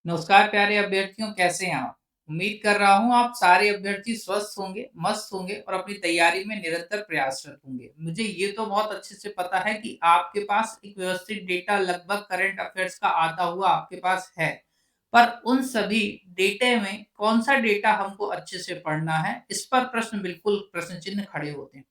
नमस्कार प्यारे अभ्यर्थियों, कैसे हैं आप? उम्मीद कर रहा हूँ आप सारे अभ्यर्थी स्वस्थ होंगे, मस्त होंगे और अपनी तैयारी में निरंतर प्रयासरत होंगे। मुझे ये तो बहुत अच्छे से पता है कि आपके पास एक व्यवस्थित डेटा लगभग करंट अफेयर्स का आता हुआ आपके पास है। पर उन सभी डेटे में कौन-सा डेटा हमको अच्छे से पढ़ना है, इस पर प्रश्न चिन्ह खड़े होते हैं।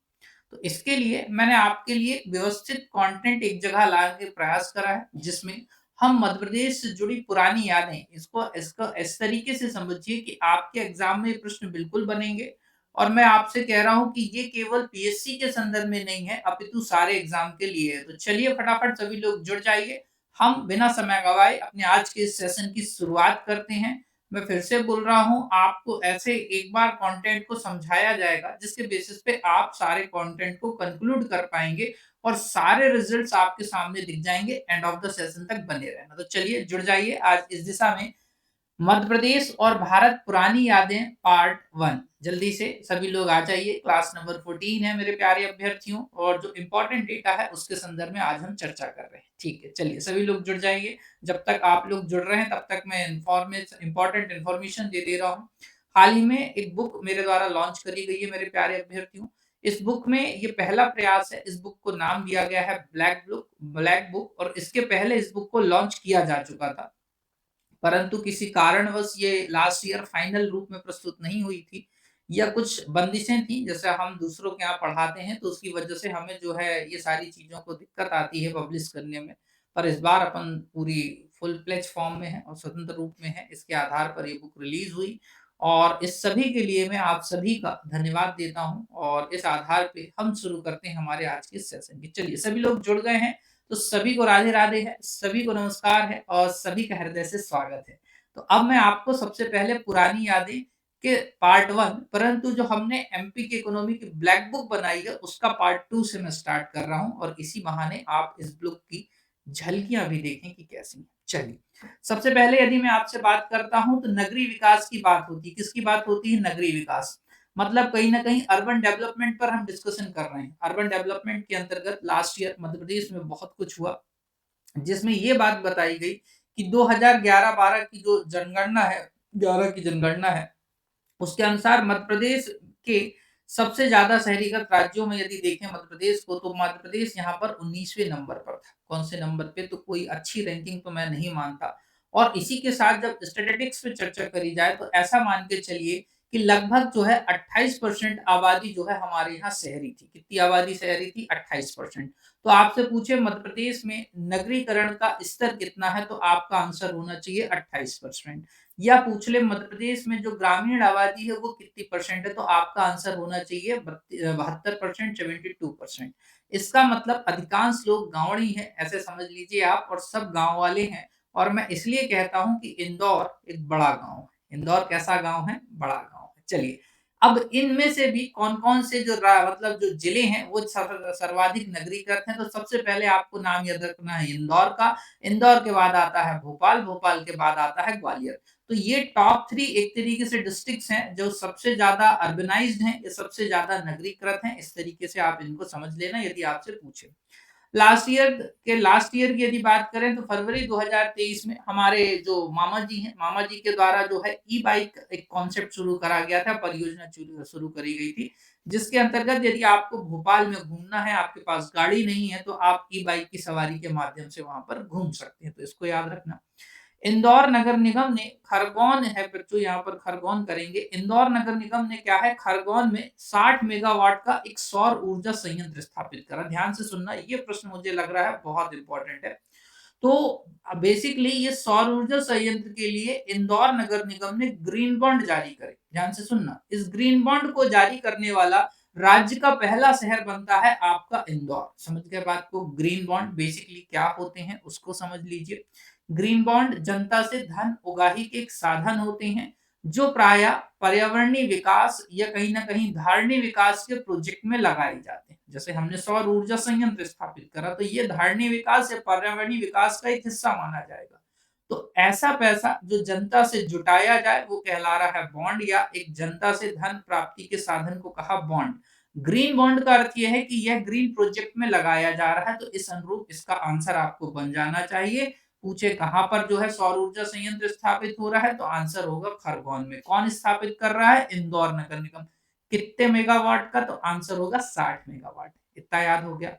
तो इसके लिए मैंने आपके लिए व्यवस्थित कंटेंट एक जगह लाने के प्रयास करा है, जिसमें हम मध्य प्रदेश से जुड़ी पुरानी यादें इसको इसको इस तरीके से समझिए कि आपके एग्जाम में ये प्रश्न बिल्कुल बनेंगे और मैं आपसे कह रहा हूं कि ये केवल पीएससी के संदर्भ में नहीं है, अपितु सारे एग्जाम के लिए है। तो चलिए फटाफट सभी लोग जुड़ जाइए। हम बिना समय गवाए अपने आज के इस सेशन की शुरुआत करते हैं। मैं फिर से बोल रहा हूँ, आपको ऐसे एक बार कंटेंट को समझाया जाएगा जिसके बेसिस पे आप सारे कंटेंट को कंक्लूड कर पाएंगे और सारे रिजल्ट्स आपके सामने दिख जाएंगे। एंड ऑफ द सेशन तक बने रहना। तो चलिए जुड़ जाइए आज इस दिशा में। मध्य प्रदेश और भारत पुरानी यादें पार्ट 1। जल्दी से सभी लोग आ जाइए। क्लास नंबर 14 है मेरे प्यारे अभ्यर्थियों, और जो इम्पोर्टेंट डेटा है उसके संदर्भ में आज हम चर्चा कर रहे हैं। ठीक है, चलिए सभी लोग जुड़ जाइए। जब तक आप लोग जुड़ रहे हैं तब तक मैं इम्पोर्टेंट इन्फॉर्मेशन दे दे रहा हूँ। हाल ही में एक बुक मेरे द्वारा लॉन्च करी गई है मेरे प्यारे अभ्यर्थियों। इस बुक में ये पहला प्रयास है। इस बुक को नाम दिया गया है ब्लैक बुक, और इसके पहले इस बुक को लॉन्च किया जा चुका था, परंतु किसी कारणवश ये लास्ट ईयर फाइनल रूप में प्रस्तुत नहीं हुई थी, या कुछ बंदिशें थी। जैसे हम दूसरों के यहाँ पढ़ाते हैं तो उसकी वजह से हमें जो है ये सारी चीज़ों को दिक्कत आती है पब्लिश करने में। पर इस बार अपन पूरी फुल फ्लेज फॉर्म में है और स्वतंत्र रूप में है। इसके आधार पर ये बुक रिलीज़ हुई और इस सभी के लिए मैं आप सभी का धन्यवाद देता हूँ, और इस आधार पे हम शुरू करते हैं हमारे आज के सेशन की। चलिए सभी लोग जुड़ गए हैं, तो सभी को राधे राधे है, सभी को नमस्कार है और सभी का हृदय से स्वागत है। तो अब मैं आपको सबसे पहले पुरानी यादें के पार्ट 1, परंतु जो हमने एमपी की इकोनॉमी की ब्लैक बुक बनाई है उसका पार्ट 2 से मैं स्टार्ट कर रहा हूँ, और इसी बहाने आप इस बुक की झलकियां भी देखें कि कैसी हैं। चलिए सबसे पहले यदि मैं आपसे बात करता हूं तो नगरीय विकास की बात होती है। किसकी बात होती है? नगरीय विकास। मतलब कहीं ना कहीं अर्बन डेवलपमेंट पर हम डिस्कशन कर रहे हैं। अर्बन डेवलपमेंट के अंतर्गत लास्ट ईयर मध्य प्रदेश में बहुत कुछ हुआ, जिसमें ये बात बताई गई कि 2011-12 की जो जनगणना है, 11 की जनगणना है, उसके अनुसार मध्य प्रदेश के सबसे ज्यादा शहरीगत राज्यों में यदि देखें मध्य प्रदेश को, तो मध्य प्रदेश यहाँ पर 19वें नंबर पर था। कौन से नंबर पे? तो कोई अच्छी रैंकिंग तो मैं नहीं मानता। और इसी के साथ जब स्टैटिस्टिक्स पे चर्चा करी जाए तो ऐसा मान के चलिए कि लगभग जो है 28% आबादी जो है हमारे यहाँ शहरी थी। कितनी आबादी शहरी थी? 28%। तो आपसे पूछे मध्य प्रदेश में नगरीकरण का स्तर कितना है, तो आपका आंसर होना चाहिए 28%। या पूछ ले मध्य प्रदेश में जो ग्रामीण आबादी है वो कितनी परसेंट है, तो आपका आंसर होना चाहिए 72%, 72%। इसका मतलब अधिकांश लोग गांवड़ी हैं, ऐसे समझ लीजिए आप, और सब गांव वाले हैं। और मैं इसलिए कहता हूं कि इंदौर एक बड़ा गांव है। इंदौर कैसा गांव है? बड़ा गांव है। चलिए अब इनमें से भी कौन-कौन से मतलब जो जिले हैं वो सर्वाधिक नगरीकृत हैं, तो सबसे पहले आपको नाम याद रखना है इंदौर का। इंदौर के बाद आता है भोपाल, भोपाल के बाद आता है ग्वालियर। तो ये टॉप 3 एक तरीके से डिस्ट्रिक्ट्स हैं जो सबसे ज़्यादा अर्बनाइज्ड हैं, ये सबसे ज़्यादा नगरीकृत हैं। इस तरीके से आप इनको समझ लेना यदि आपसे पूछे। लास्ट ईयर की यदि बात करें तो फरवरी 2023 में हमारे जो मामा जी हैं, मामा जी के द्वारा जो है ई बाइक एक कॉन्सेप्ट शुरू करा गया था, परियोजना शुरू करी गई थी, जिसके अंतर्गत यदि आपको भोपाल में घूमना है, आपके पास गाड़ी नहीं है, तो आप ई बाइक की सवारी के माध्यम से वहां पर घूम सकते हैं। तो इसको याद रखना। इंदौर नगर निगम ने खरगोन है बच्चों, यहाँ पर खरगोन करेंगे। इंदौर नगर निगम ने क्या है, खरगोन में 60 मेगावाट का एक सौर ऊर्जा संयंत्र स्थापित करा। ध्यान से सुनना, ये प्रश्न मुझे लग रहा है बहुत इंपॉर्टेंट है। तो बेसिकली ये सौर ऊर्जा संयंत्र के लिए इंदौर नगर निगम ने ग्रीन बॉन्ड जारी करे। ध्यान से सुनना, इस ग्रीन बॉन्ड को जारी करने वाला राज्य का पहला शहर बनता है आपका इंदौर। समझ गए बात को? ग्रीन बॉन्ड बेसिकली क्या होते हैं उसको समझ लीजिए। ग्रीन बॉन्ड जनता से धन उगाही के एक साधन होते हैं, जो प्राय पर्यावरणीय विकास या कहीं ना कहीं धारणीय विकास के प्रोजेक्ट में लगाए जाते हैं। जैसे हमने सौर ऊर्जा संयंत्र स्थापित करा, तो ये धारणीय विकास या पर्यावरणीय विकास का एक हिस्सा माना जाएगा। तो ऐसा पैसा जो जनता से जुटाया जाए वो कहला रहा है बॉन्ड, या एक जनता से धन प्राप्ति के साधन को कहा बॉन्ड। ग्रीन बॉन्ड का अर्थ यह है कि यह ग्रीन प्रोजेक्ट में लगाया जा रहा है, तो इस अनुरूप इसका आंसर आपको बन जाना चाहिए पूछे कहाँ पर जो है सौर ऊर्जा संयंत्र स्थापित हो रहा है, तो आंसर होगा खरगोन में। कौन स्थापित कर रहा है? इंदौर नगर निगम। कितने मेगावाट का? तो आंसर होगा 60 मेगावाट। इतना याद हो गया।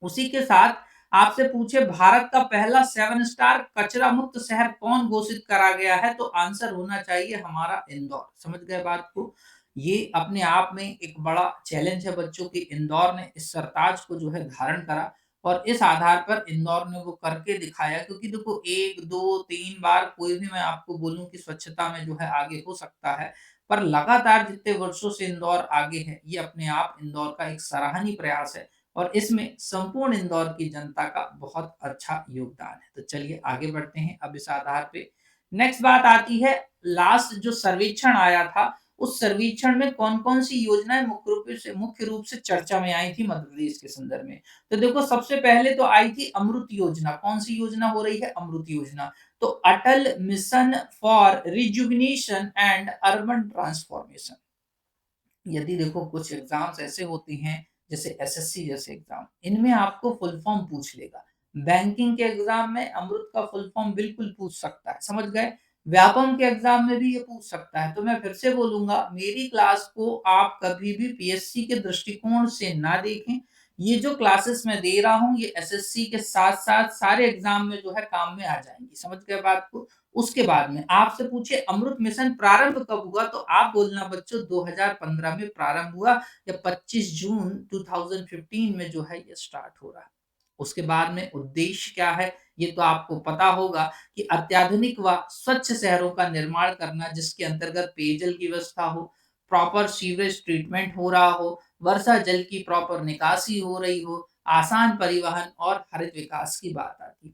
उसी के साथ आपसे पूछे भारत का पहला 7 स्टार कचरा मुक्त शहर कौन घोषित करा गया है, तो आंसर होना चाहिए हमारा इंदौर। समझ गए बात को? ये अपने आप में एक बड़ा चैलेंज है बच्चों की। इंदौर ने इस सरताज को जो है धारण करा और इस आधार पर इंदौर ने वो करके दिखाया, क्योंकि देखो 1, 2, 3 बार कोई भी मैं आपको बोलूं कि स्वच्छता में जो है आगे हो सकता है, पर लगातार जितने वर्षों से इंदौर आगे है, ये अपने आप इंदौर का एक सराहनीय प्रयास है और इसमें संपूर्ण इंदौर की जनता का बहुत अच्छा योगदान है। तो चलिए आगे बढ़ते हैं अब इस आधार पे। नेक्स्ट बात आती है, लास्ट जो सर्वेक्षण आया था, उस सर्वेक्षण में कौन-कौन सी योजनाएँ मुख्य रूप से चर्चा में आई थी मध्य प्रदेश के संदर्भ में। तो देखो सबसे पहले तो आई थी अमृत योजना। कौन सी योजना हो रही है? अमृत योजना। तो Atal mission for rejuvenation and urban transformation. यदि देखो कुछ एग्जाम्स ऐसे होते हैं जैसे एसएससी जैसे एग्जाम, इनमें आपको फुल फॉर्म पूछ लेगा। बैंकिंग के एग्जाम में अमृत का फुल फॉर्म बिल्कुल पूछ सकता है, समझ गए? व्यापम के एग्जाम में भी ये पूछ सकता है। तो मैं फिर से बोलूंगा, मेरी क्लास को आप कभी भी पीएससी के दृष्टिकोण से ना देखें। ये जो क्लासेस मैं दे रहा हूँ, ये एसएससी के साथ साथ सारे एग्जाम में जो है काम में आ जाएंगी। समझ गए बात को? उसके बाद में आपसे पूछे अमृत मिशन प्रारंभ कब हुआ, तो आप बोलना बच्चों 2015 में प्रारंभ हुआ या 25 जून 2015 में जो है ये स्टार्ट हो रहा है। उसके बाद में उद्देश्य क्या है, ये तो आपको पता होगा कि अत्याधुनिक व स्वच्छ शहरों का निर्माण करना, जिसके अंतर्गत पेयजल की व्यवस्था हो, प्रॉपर सीवरेज ट्रीटमेंट हो रहा हो, वर्षा जल की प्रॉपर निकासी हो रही हो, आसान परिवहन और हरित विकास की बात आती है।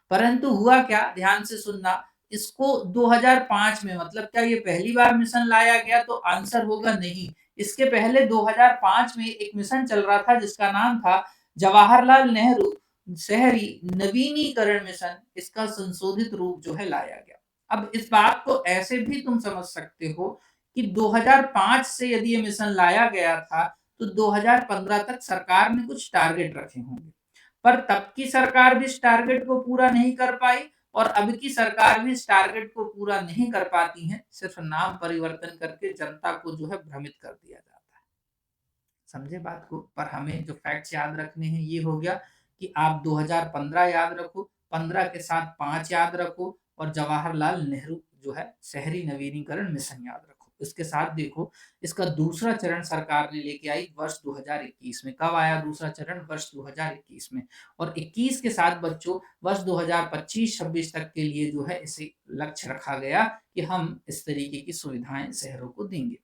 परंतु हुआ क्या, ध्यान से सुनना, इसको 2005 में, मतलब क्या ये पहली बार मिशन लाया गया, तो आंसर होगा नहीं। इसके पहले 2005 में एक मिशन चल रहा था जिसका नाम था जवाहरलाल नेहरू शहरी नवीनीकरण मिशन। इसका संशोधित रूप जो है लाया गया। अब इस बात को ऐसे भी तुम समझ सकते हो कि 2005 से यदि ये मिशन लाया गया था, तो 2015 तक सरकार ने कुछ टारगेट रखे होंगे, पर तब की सरकार भी इस टारगेट को पूरा नहीं कर पाई और अब की सरकार भी इस टारगेट को पूरा नहीं कर पाती है। सिर्फ नाम परिवर्तन करके जनता को जो है भ्रमित कर दिया जाता है। समझे बात को? पर हमें जो फैक्ट्स याद रखने हैं, ये हो गया कि आप 2015 याद रखो, 15 के साथ 5 याद रखो और जवाहरलाल नेहरू जो है शहरी नवीनीकरण मिशन याद रखो। इसके साथ देखो, इसका दूसरा चरण सरकार ने लेके आई वर्ष 2021 में। कब आया दूसरा चरण? वर्ष 2021 में। और 21 के साथ बच्चों वर्ष 2025-26 तक के लिए जो है इसे लक्ष्य रखा गया कि हम इस तरीके की सुविधाएं शहरों को देंगे।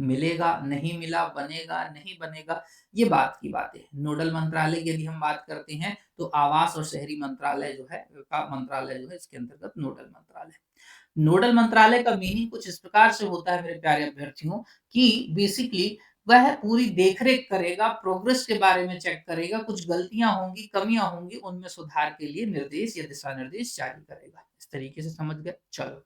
मिलेगा, नहीं मिला, बनेगा, नहीं बनेगा, ये बात की बात है। नोडल मंत्रालय की यदि हम बात करते हैं, तो आवास और शहरी मंत्रालय जो है इसके अंतर्गत नोडल मंत्रालय। नोडल मंत्रालय का मीनिंग कुछ इस प्रकार से होता है मेरे प्यारे अभ्यर्थियों, कि बेसिकली वह पूरी देखरेख करेगा, प्रोग्रेस के बारे में चेक करेगा, कुछ गलतियां होंगी, कमियां होंगी, उनमें सुधार के लिए निर्देश या दिशा निर्देश जारी करेगा। इस तरीके से समझ गए? चलो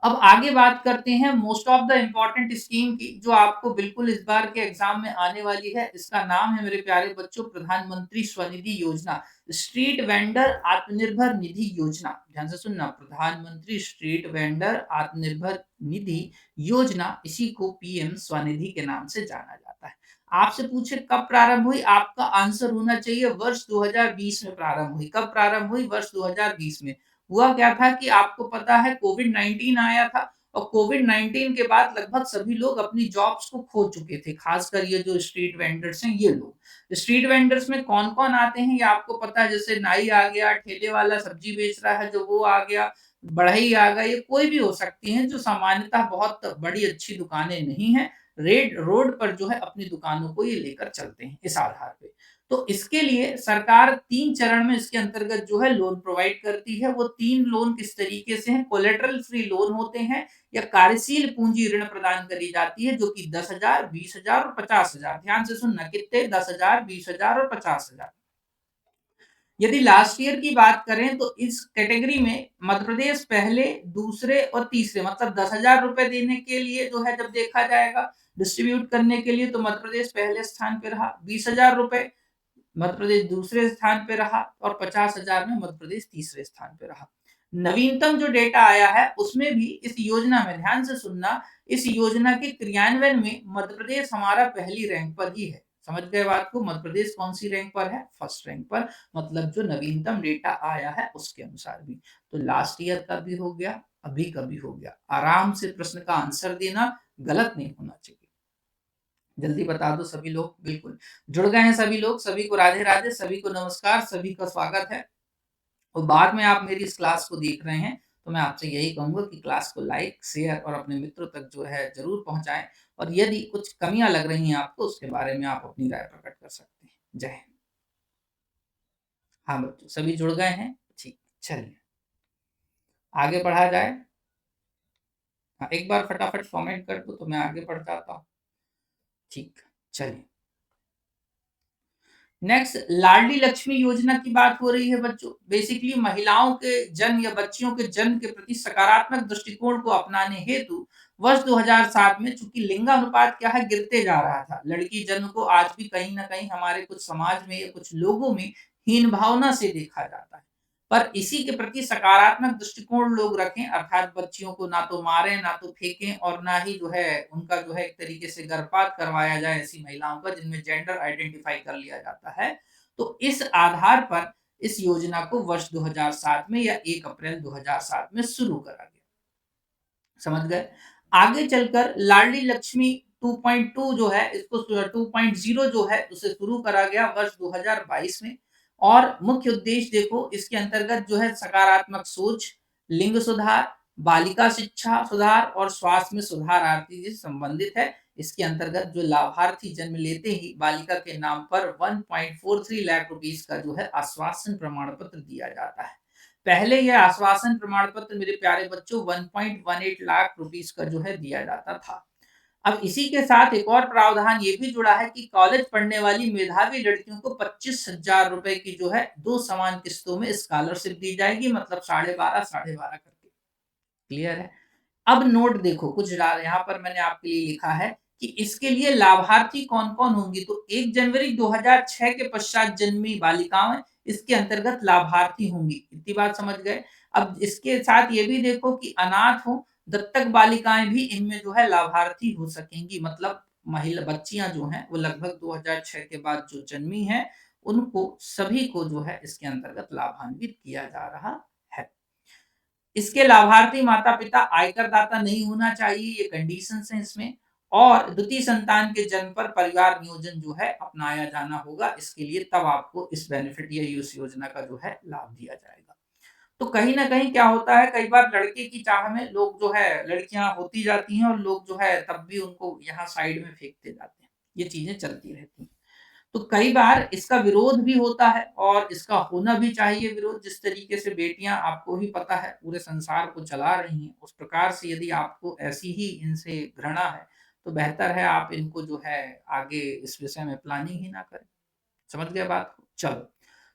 अब आगे बात करते हैं most of the important scheme की, जो आपको बिल्कुल इस बार के एग्जाम में आने वाली है। इसका नाम है मेरे प्यारे बच्चों प्रधानमंत्री स्वनिधि योजना, स्ट्रीट वेंडर आत्मनिर्भर निधि योजना। ध्यान से सुनना, प्रधानमंत्री स्ट्रीट वेंडर आत्मनिर्भर निधि योजना, इसी को पीएम स्वनिधि के नाम से जाना जाता है। आपसे पूछे कब प्रारंभ हुई, आपका आंसर होना चाहिए वर्ष 2020 में प्रारंभ हुई। कब प्रारंभ हुई? वर्ष 2020 में। हुआ क्या था कि आपको पता है कोविड-19 आया था और कोविड-19 के बाद लगभग सभी लोग अपनी जॉब्स को खो चुके थे, खासकर ये जो स्ट्रीट वेंडर्स हैं ये लोग। स्ट्रीट वेंडर्स में कौन-कौन आते हैं ये आपको पता है, जैसे नाई आ गया, ठेले वाला सब्जी बेच रहा है जो वो आ गया, बढ़ई आ गई, ये कोई भी हो सकती हैं जो सामान्यतः बहुत बड़ी अच्छी दुकानें नहीं हैं, रेड रोड पर जो है अपनी दुकानों को ये लेकर चलते हैं इस आधार पे। तो इसके लिए सरकार 3 चरण में इसके अंतर्गत जो है लोन प्रोवाइड करती है। वो 3 लोन किस तरीके से हैं? कोलेटरल फ्री लोन होते हैं या कार्यशील पूंजी ऋण प्रदान करी जाती है, जो कि 10,000, 20,000 और 50,000। ध्यान से सुनना, कितने? 10,000, 20,000 और 50,000। यदि लास्ट ईयर की बात करें तो इस कैटेगरी में मध्य प्रदेश पहले, दूसरे और तीसरे, मतलब 10,000 रुपए देने के लिए जो है जब देखा जाएगा डिस्ट्रीब्यूट करने के लिए, तो मध्य प्रदेश पहले स्थान पे रहा। 20,000 रुपए मध्य प्रदेश दूसरे स्थान पे रहा और 50,000 में मध्य प्रदेश तीसरे स्थान पे रहा। नवीनतम जो डेटा आया है उसमें भी इस योजना में ध्यान से सुनना, इस योजना के क्रियान्वयन में मध्य प्रदेश हमारा पहली रैंक पर ही है। समझ गए बात को? मध्य प्रदेश कौन सी रैंक पर है? फर्स्ट रैंक पर, मतलब जो नवीनतम डेटा आया है उसके अनुसार भी। तो लास्ट ईयर का भी हो गया, अभी का भी हो गया। आराम से प्रश्न का आंसर देना, गलत नहीं होना चाहिए। जल्दी बता दो सभी लोग, बिल्कुल जुड़ गए हैं सभी लोग, सभी को राधे राधे, सभी को नमस्कार, सभी का स्वागत है। और बाद में आप मेरी इस क्लास को देख रहे हैं तो मैं आपसे यही कहूंगा कि क्लास को लाइक, शेयर और अपने मित्रों तक जो है जरूर पहुंचाएं। और यदि कुछ कमियां लग रही हैं आपको, उसके बारे में आप अपनी राय प्रकट कर सकते हैं। जय हिंद। हाँ बच्चों, सभी जुड़ गए हैं? ठीक, चलिए आगे बढ़ा जाए। हाँ, एक बार फटाफट कमेंट कर दो तो मैं आगे बढ़ जाता हूँ। ठीक, चलिए नेक्स्ट, लाडली लक्ष्मी योजना की बात हो रही है बच्चों। बेसिकली महिलाओं के जन्म या बच्चियों के जन्म के प्रति सकारात्मक दृष्टिकोण को अपनाने हेतु वर्ष 2007 में चूंकि लिंगानुपात क्या है, गिरते जा रहा था। लड़की जन्म को आज भी कहीं ना कहीं हमारे कुछ समाज में या कुछ लोगों में हीन भावना से देखा जाता है। पर इसी के प्रति सकारात्मक दृष्टिकोण लोग रखें, अर्थात बच्चियों को ना तो मारें, ना तो फेंकें, और ना ही जो है उनका जो है एक तरीके से गर्भपात करवाया जाए ऐसी महिलाओं का जिनमें जेंडर आइडेंटिफाई कर लिया जाता है। तो इस आधार पर इस योजना को वर्ष 2007 में या 1 अप्रैल 2007 में शुरू करा गया। समझ गए? आगे चलकर लाडली लक्ष्मी 2.2 जो है, इसको 2.0 जो है उसे शुरू करा गया वर्ष 2022 में। और मुख्य उद्देश्य देखो, इसके अंतर्गत जो है सकारात्मक सोच, लिंग सुधार, बालिका शिक्षा सुधार और स्वास्थ्य में सुधार आदि से संबंधित है। इसके अंतर्गत जो लाभार्थी जन्म लेते ही बालिका के नाम पर 1.43 लाख रुपीस का जो है आश्वासन प्रमाण पत्र दिया जाता है। पहले यह आश्वासन प्रमाण पत्र मेरे प्यारे बच्चों 1.18 लाख रुपीस का जो है दिया जाता था। अब इसी के साथ एक और प्रावधान ये भी जुड़ा है कि कॉलेज पढ़ने वाली मेधावी लड़कियों को 25,000 रुपए की जो है 2 समान किस्तों में स्कॉलरशिप दी जाएगी, मतलब 12.5 12.5 करके। क्लियर है? अब नोट देखो, कुछ यहाँ पर मैंने आपके लिए लिखा है कि इसके लिए लाभार्थी कौन-कौन होंगी। तो 1 जनवरी 2006 के पश्चात जन्मी बालिकाएं इसके अंतर्गत लाभार्थी होंगी। इतनी बात समझ गए? अब इसके साथ ये भी देखो कि अनाथ हो, दत्तक बालिकाएं भी इनमें जो है लाभार्थी हो सकेंगी। मतलब महिला बच्चियां जो हैं वो लगभग 2006 के बाद जो जन्मी हैं, उनको सभी को जो है इसके अंतर्गत लाभान्वित किया जा रहा है। इसके लाभार्थी माता-पिता आयकर दाता नहीं होना चाहिए, ये कंडीशंस हैं इसमें। और द्वितीय संतान के जन्म पर परिवार नियोजन जो है अपनाया जाना होगा इसके लिए, तब आपको इस बेनिफिट या इस योजना का जो है लाभ दिया जाएगा। तो कहीं न कहीं क्या होता है, कई बार लड़के की चाह में लोग जो है, लड़कियाँ होती जाती हैं और लोग जो है तब भी उनको यहाँ साइड में फेंकते जाते हैं। ये चीज़ें चलती रहती हैं। तो कई बार इसका विरोध भी होता है और इसका होना भी चाहिए विरोध। जिस तरीके से बेटियां, आपको ही पता है, पूरे संसार को चला रही हैं, उस प्रकार से यदि आपको ऐसी ही इनसे घृणा है तो बेहतर है आप इनको जो है आगे इस विषय में प्लानिंग ही ना करें। समझ गए बात को? चलो,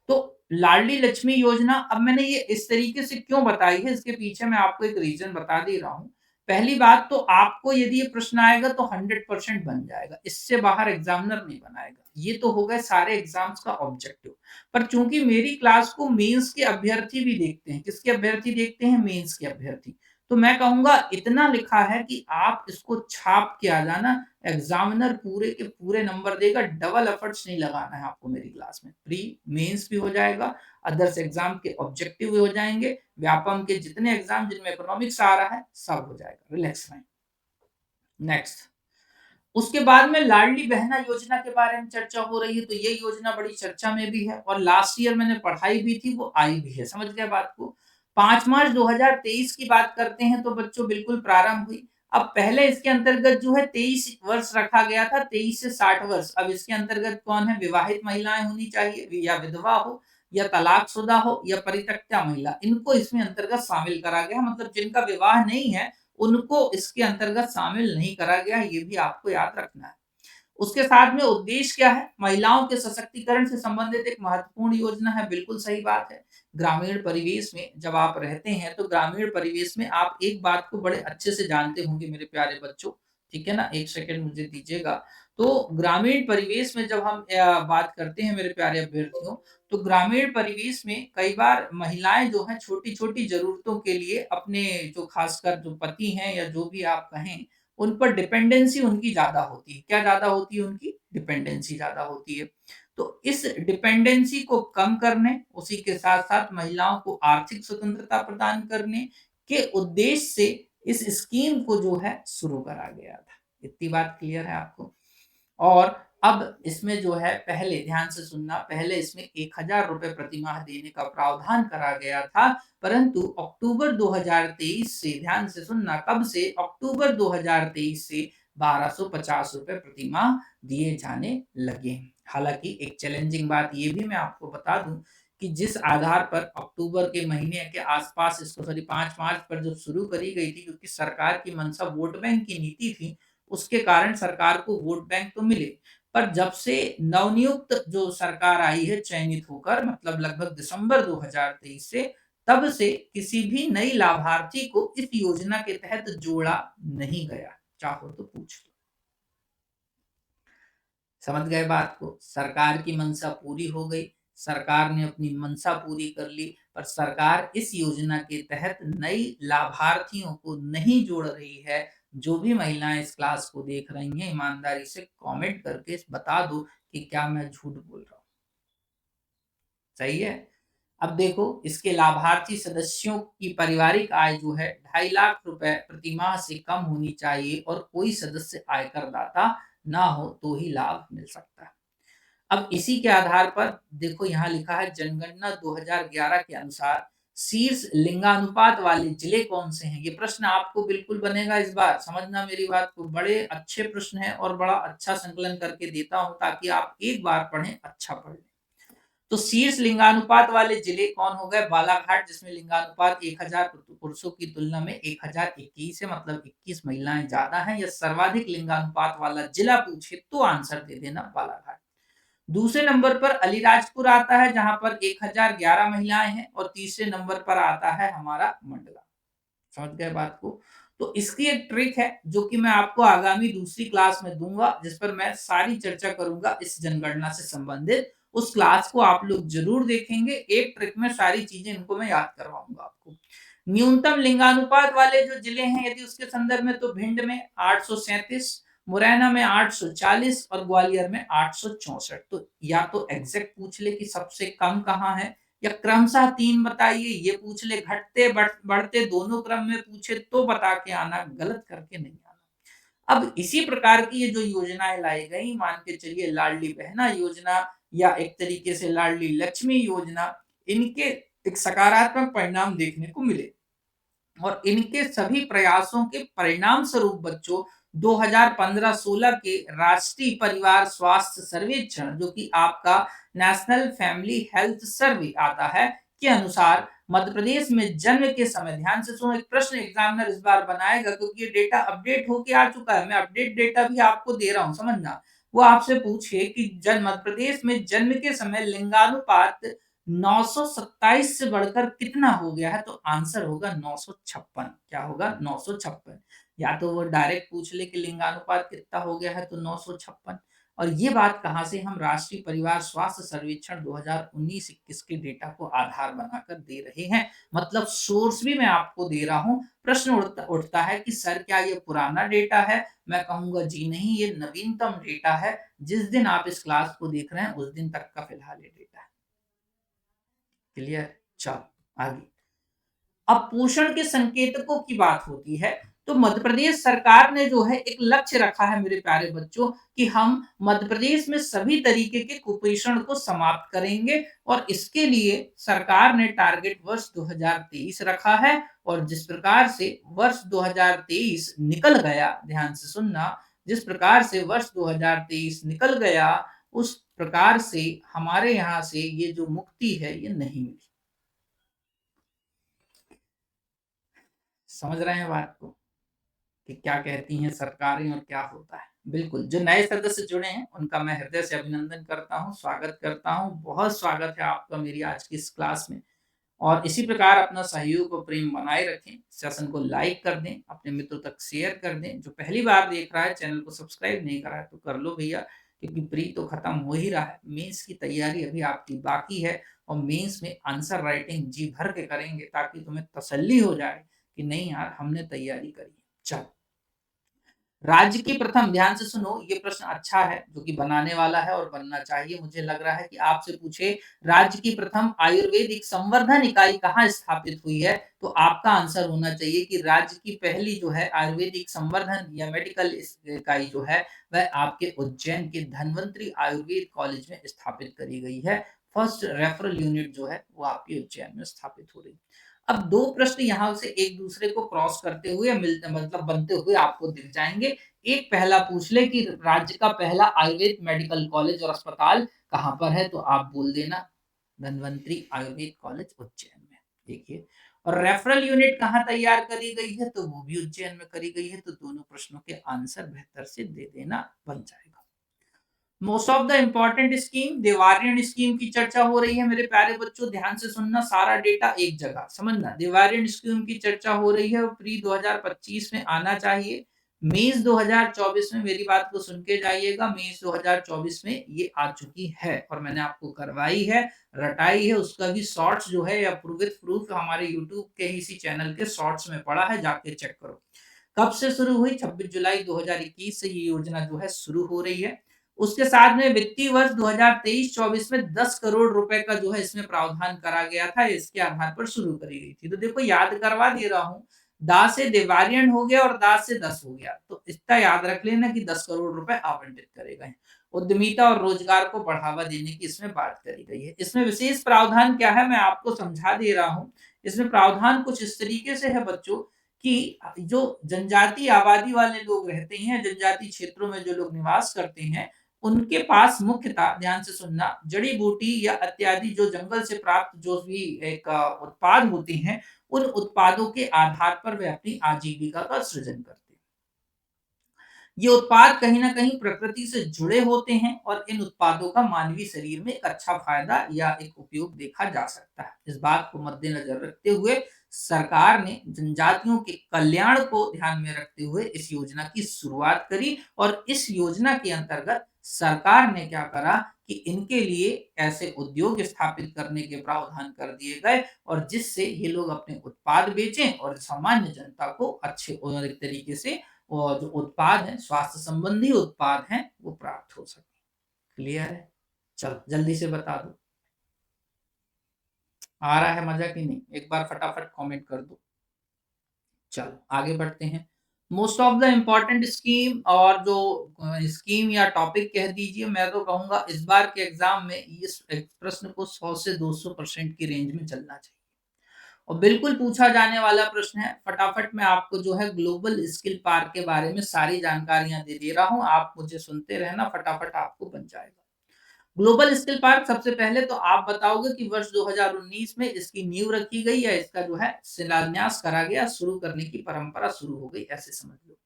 तो लाडली लक्ष्मी योजना अब मैंने ये इस तरीके से क्यों बताई है, इसके पीछे मैं आपको एक रीजन बता दे रहा हूँ। पहली बात तो आपको यदि ये प्रश्न आएगा तो 100% बन जाएगा, इससे बाहर एग्जामिनर नहीं बनाएगा। ये तो हो गए सारे एग्जाम्स का ऑब्जेक्टिव। पर चूंकि मेरी क्लास को मेंस के अभ्यर्थी भी देखते हैं, किसके अभ्यर्थी देखते हैं? मेंस के अभ्यर्थी। तो मैं कहूंगा इतना लिखा है कि आप इसको छाप के आ जाना। एग्जामिनर पूरे के पूरे नंबर देगा, डबल एफर्ट्स नहीं लगाना है आपको मेरी क्लास में। प्री मेंस भी हो जाएगा, अदर्स एग्जाम के ऑब्जेक्टिव भी हो जाएंगे, व्यापम के जितने एग्जाम जिनमें इकोनॉमिक्स आ रहा है सब हो जाएगा। रिलैक्स रहें। नेक्स्ट, उसके बाद में लाडली बहना योजना के बारे में चर्चा हो रही है। तो ये योजना बड़ी चर्चा में भी है और लास्ट ईयर मैंने पढ़ाई भी थी, वो आई भी है। समझ गए बात को? 5 मार्च 2023 की बात करते हैं तो बच्चों बिल्कुल प्रारंभ हुई। अब पहले इसके अंतर्गत जो है 23 वर्ष रखा गया था, 23 से 60 वर्ष। अब इसके अंतर्गत कौन है? विवाहित महिलाएं होनी चाहिए, या विधवा हो, या तलाकशुदा हो, या परित्यक्ता महिला, इनको इसमें अंतर्गत शामिल करा गया। मतलब जिनका विवाह नहीं है उनको इसके अंतर्गत शामिल नहीं करा गया, ये भी आपको याद रखना है। उसके साथ में उद्देश्य क्या है? महिलाओं के सशक्तिकरण से संबंधित एक महत्वपूर्ण योजना है। बिल्कुल सही बात है। ग्रामीण परिवेश में जब आप रहते हैं तो ग्रामीण परिवेश में आप एक बात को बड़े अच्छे से जानते होंगे मेरे प्यारे बच्चों। ठीक है ना? 1 सेकंड मुझे दीजिएगा। तो ग्रामीण परिवेश में जब हम बात करते हैं मेरे प्यारे अभ्यर्थियों, तो ग्रामीण परिवेश में कई बार महिलाएँ जो हैं छोटी-छोटी ज़रूरतों के लिए अपने जो ख़ासकर जो पति हैं या जो भी आप कहें, उन पर डिपेंडेंसी उनकी ज़्यादा होती है। क्या ज़्यादा होती है उनकी? डिपेंडेंसी ज़्यादा होती है। तो इस डिपेंडेंसी को कम करने, उसी के साथ-साथ महिलाओं को आर्थिक स्वतंत्रता प्रदान करने के उद्देश्य से इस स्कीम को जो है शुरू करा गया था। इतनी बात क्लियर है आपको? और अब इसमें जो है पहले ध्यान से सुनना, पहले इसमें ₹1000 प्रतिमाह देने का प्रावधान करा गया था, परंतु अक्टूबर 2023 से ध्यान से सुनना कब से? अक्टूबर 2023 से ₹1250 प्रतिमाह दिए जाने लगे। हालाँकि एक चैलेंजिंग बात ये भी मैं आपको बता दूँ कि जिस आधार पर अक्टूबर के महीने के आस-पास इसको 5 मार्च पर जब शुरू करी गई थी क्योंकि सरकार की मंशा वोट बैंक की नीति थी, उसके कारण सरकार को वोट बैंक तो मिले, पर जब से नवनियुक्त जो सरकार आई है चयनित होकर मतलब लगभग दिसंबर 2023 से, तब से किसी भी नई लाभार्थी को इस योजना के तहत जोड़ा नहीं गया। चाहो तो पूछ लो। समझ गए बात को? सरकार की मंशा पूरी हो गई, सरकार ने अपनी मंशा पूरी कर ली, पर सरकार इस योजना के तहत नई लाभार्थियों को नहीं जोड़ रही है। जो भी महिलाएँ इस क्लास को देख रही हैं, ईमानदारी से कमेंट करके बता दो कि क्या मैं झूठ बोल रहा हूँ। सही है? अब देखो इसके लाभार्थी सदस्यों की पारिवारिक आय जो है 2.5 लाख रुपए प्रतिमाह से कम होनी चाहिए और कोई सदस्य आयकर दाता ना हो तो ही लाभ मिल सकता है। अब इसी के आधार पर देखो यहाँ लिखा है जनगणना 2011 के अनुसार शीर्ष लिंगानुपात वाले जिले कौन से हैं? ये प्रश्न आपको बिल्कुल बनेगा इस बार, समझना मेरी बात को। बड़े अच्छे प्रश्न हैं और बड़ा अच्छा संकलन करके देता हूँ ताकि आप एक बार पढ़ें, अच्छा पढ़ लें। तो शीर्ष लिंगानुपात वाले जिले कौन हो गए? बालाघाट जिसमें लिंगानुपात 1000 पुरुषों की तुलना में 1021 है मतलब 21 महिलाएं ज्यादा हैं या सर्वाधिक लिंगानुपात वाला जिला पूछे तो आंसर दे देना बालाघाट। दूसरे नंबर पर अलीराजपुर आता है जहां पर 1011 महिलाएं हैं और तीसरे नंबर पर आता है हमारा मंडला। समझ गए बात को? तो इसकी एक ट्रिक है जो कि मैं आपको आगामी दूसरी क्लास में दूंगा जिस पर मैं सारी चर्चा करूंगा इस जनगणना से संबंधित। उस क्लास को आप लोग जरूर देखेंगे। एक ट्रिक में सारी चीजें इनको मैं याद करवाऊंगा आपको। न्यूनतम लिंगानुपात वाले जो जिले हैं यदि उसके संदर्भ में तो भिंड में 837, मुरैना में 840 और ग्वालियर में 864। तो या तो एग्जैक्ट पूछ ले कि सबसे कम कहाँ है या क्रमशः 3 बताइए, ये पूछ ले घटते बढ़ते दोनों क्रम में पूछे तो बता के आना, गलत करके नहीं आना। अब इसी प्रकार की ये जो योजनाएं लाई गई, मान के चलिए लाडली बहना योजना या एक तरीके से लाडली लक्ष्मी योजना, इनके एक सकारात्मक परिणाम देखने को मिले और इनके सभी प्रयासों के परिणाम स्वरूप बच्चों 2015-16 के राष्ट्रीय परिवार स्वास्थ्य सर्वेक्षण जो कि आपका नेशनल फैमिली हेल्थ सर्वे आता है के अनुसार मध्य प्रदेश में जन्म के समय, ध्यान से सुनो, एक प्रश्न एग्जामिनर इस बार बनाएगा क्योंकि ये डेटा अपडेट होके आ चुका है, मैं अपडेट डेटा भी आपको दे रहा हूं, समझना। वो आपसे पूछे कि जन्म मध्य प्रदेश में जन्म के समय लिंगानुपात 927 से बढ़कर कितना हो गया है? तो आंसर होगा 956। क्या होगा? 956। या तो वो डायरेक्ट पूछ ले कि लिंगानुपात कितना हो गया है तो 956। और ये बात कहां से? हम राष्ट्रीय परिवार स्वास्थ्य सर्वेक्षण 2019-21 के डेटा को आधार बनाकर दे रहे हैं। मतलब सोर्स भी मैं आपको दे रहा हूं। प्रश्न उठता है कि सर क्या ये पुराना डेटा है? मैं कहूंगा जी नहीं, ये नवीनतम डेटा है। जिस दिन आप इस क्लास को देख रहे हैं उस दिन तक का फिलहाल ये डेटा है। क्लियर? चलो आगे। अब पोषण के संकेतकों की बात होती है तो मध्य प्रदेश सरकार ने जो है एक लक्ष्य रखा है मेरे प्यारे बच्चों कि हम मध्य प्रदेश में सभी तरीके के कुपोषण को समाप्त करेंगे और इसके लिए सरकार ने टारगेट वर्ष 2023 रखा है। और जिस प्रकार से वर्ष 2023 निकल गया, ध्यान से सुनना, जिस प्रकार से वर्ष 2023 निकल गया उस प्रकार से हमारे यहाँ से ये जो मुक्ति है ये नहीं मिली। समझ रहे हैं बात को कि क्या कहती हैं सरकारें और क्या होता है? बिल्कुल, जो नए सदस्य जुड़े हैं उनका मैं हृदय से अभिनंदन करता हूँ, स्वागत करता हूँ। बहुत स्वागत है आपका मेरी आज की इस क्लास में। और इसी प्रकार अपना सहयोग और प्रेम बनाए रखें। सेशन को लाइक कर दें, अपने मित्रों तक शेयर कर दें। जो पहली बार देख रहा है, चैनल को सब्सक्राइब नहीं करा है तो कर लो भैया, क्योंकि प्री तो खत्म हो ही रहा है। मेंस की तैयारी अभी आपकी बाकी है और मेंस में आंसर राइटिंग जी भर के करेंगे ताकि तुम्हें तसल्ली हो जाए कि नहीं यार हमने तैयारी करी है। चलो, राज्य की प्रथम, ध्यान से सुनो, ये प्रश्न अच्छा है जो कि बनाने वाला है और बनना चाहिए। मुझे लग रहा है कि आपसे पूछे राज्य की प्रथम आयुर्वेदिक संवर्धन इकाई कहाँ स्थापित हुई है, तो आपका आंसर होना चाहिए कि राज्य की पहली जो है आयुर्वेदिक संवर्धन या मेडिकल इकाई जो है वह आपके उज्जैन के धन्वंतरी आयुर्वेद कॉलेज में स्थापित करी गई है। फर्स्ट रेफरल यूनिट जो है वो आपके उज्जैन में स्थापित हो रही है। अब दो प्रश्न यहाँ से एक दूसरे को क्रॉस करते हुए मिलते मतलब बनते हुए आपको दिख जाएंगे। एक पहला पूछ ले कि राज्य का पहला आयुर्वेद मेडिकल कॉलेज और अस्पताल कहाँ पर है, तो आप बोल देना धन्वंतरी आयुर्वेद कॉलेज उज्जैन में। देखिए, और रेफरल यूनिट कहाँ तैयार करी गई है, तो वो भी उज्जैन में करी गई है। तो दोनों प्रश्नों के आंसर बेहतर से दे देना बन जाएगा। Most of the important scheme, देवारियन स्कीम की चर्चा हो रही है मेरे प्यारे बच्चों, ध्यान से सुनना, सारा डेटा एक जगह समझना। देवारियन स्कीम की चर्चा हो रही है, प्री 2025 में आना चाहिए। मेंस 2024 में, मेरी बात को सुन के जाइएगा, मेंस 2024 में ये आ चुकी है और मैंने आपको करवाई है, रटाई है। उसका भी शॉर्ट्स जो है या प्रूफ प्रूफ हमारे यूट्यूब के ही इसी चैनल के शॉर्ट्स में पड़ा है, जाके चेक करो। कब से शुरू हुई? 26 जुलाई 2021 से ये योजना जो है शुरू हो रही है। उसके साथ में वित्तीय वर्ष 2023-24 में 10 करोड़ रुपए का जो है इसमें प्रावधान करा गया था, इसके आधार पर शुरू करी गई थी। तो देखो, याद करवा दे रहा हूँ, दा से देवारियन हो गया और दा से 10 हो गया, तो इतना याद रख लेना कि 10 करोड़ रुपए आवंटित करे गए। उद्यमिता और रोजगार को बढ़ावा देने की इसमें बात करी गई है। इसमें विशेष प्रावधान क्या है, मैं आपको समझा दे रहा हूँ। इसमें प्रावधान कुछ इस तरीके से है बच्चों कि जो जनजातीय आबादी वाले लोग रहते हैं, जनजातीय क्षेत्रों में जो लोग निवास करते हैं, उनके पास मुख्यतः, ध्यान से सुनना, जड़ी बूटी या इत्यादि जो जंगल से प्राप्त जो भी एक उत्पाद होते हैं, उन उत्पादों के आधार पर वे अपनी आजीविका का सृजन करते हैं। ये उत्पाद कहीं न कहीं प्रकृति से जुड़े होते हैं और इन उत्पादों का मानवीय शरीर में एक अच्छा फायदा या एक उपयोग देखा जा सकता है। इस बात को मद्देनजर रखते हुए सरकार ने जनजातियों के कल्याण को ध्यान में रखते हुए इस योजना की शुरुआत करी और इस योजना के अंतर्गत सरकार ने क्या करा कि इनके लिए ऐसे उद्योग स्थापित करने के प्रावधान कर दिए गए और जिससे ये लोग अपने उत्पाद बेचें और सामान्य जनता को अच्छे और एक तरीके से और जो उत्पाद हैं, स्वास्थ्य संबंधी उत्पाद हैं, वो प्राप्त हो सके। क्लियर है? चलो जल्दी से बता दो, आ रहा है मजा कि नहीं? एक बार फटाफट कमेंट कर दो। चलो आगे बढ़ते हैं। Most of the important scheme, और जो स्कीम या टॉपिक कह दीजिए, मैं तो कहूंगा इस बार के एग्जाम में इस प्रश्न को 100 से 200% की रेंज में चलना चाहिए और बिल्कुल पूछा जाने वाला प्रश्न है। फटाफट मैं आपको जो है ग्लोबल स्किल पार्क के बारे में सारी जानकारियां दे दे रहा हूं, आप मुझे सुनते रहना, फटाफट आपको बन जाएगा। ग्लोबल स्किल पार्क, सबसे पहले तो आप बताओगे कि वर्ष 2019 में इसकी नींव रखी गई या इसका जो है शिलान्यास करा गया, शुरू करने की परंपरा शुरू हो गई, ऐसे समझ लो।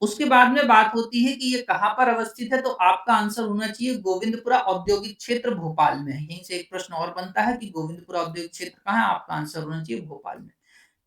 उसके बाद में बात होती है कि ये कहाँ पर अवस्थित है, तो आपका आंसर होना चाहिए गोविंदपुरा औद्योगिक क्षेत्र भोपाल में है। यहीं से एक प्रश्न और बनता है कि गोविंदपुरा औद्योगिक क्षेत्र कहाँ है, आपका आंसर होना चाहिए भोपाल में।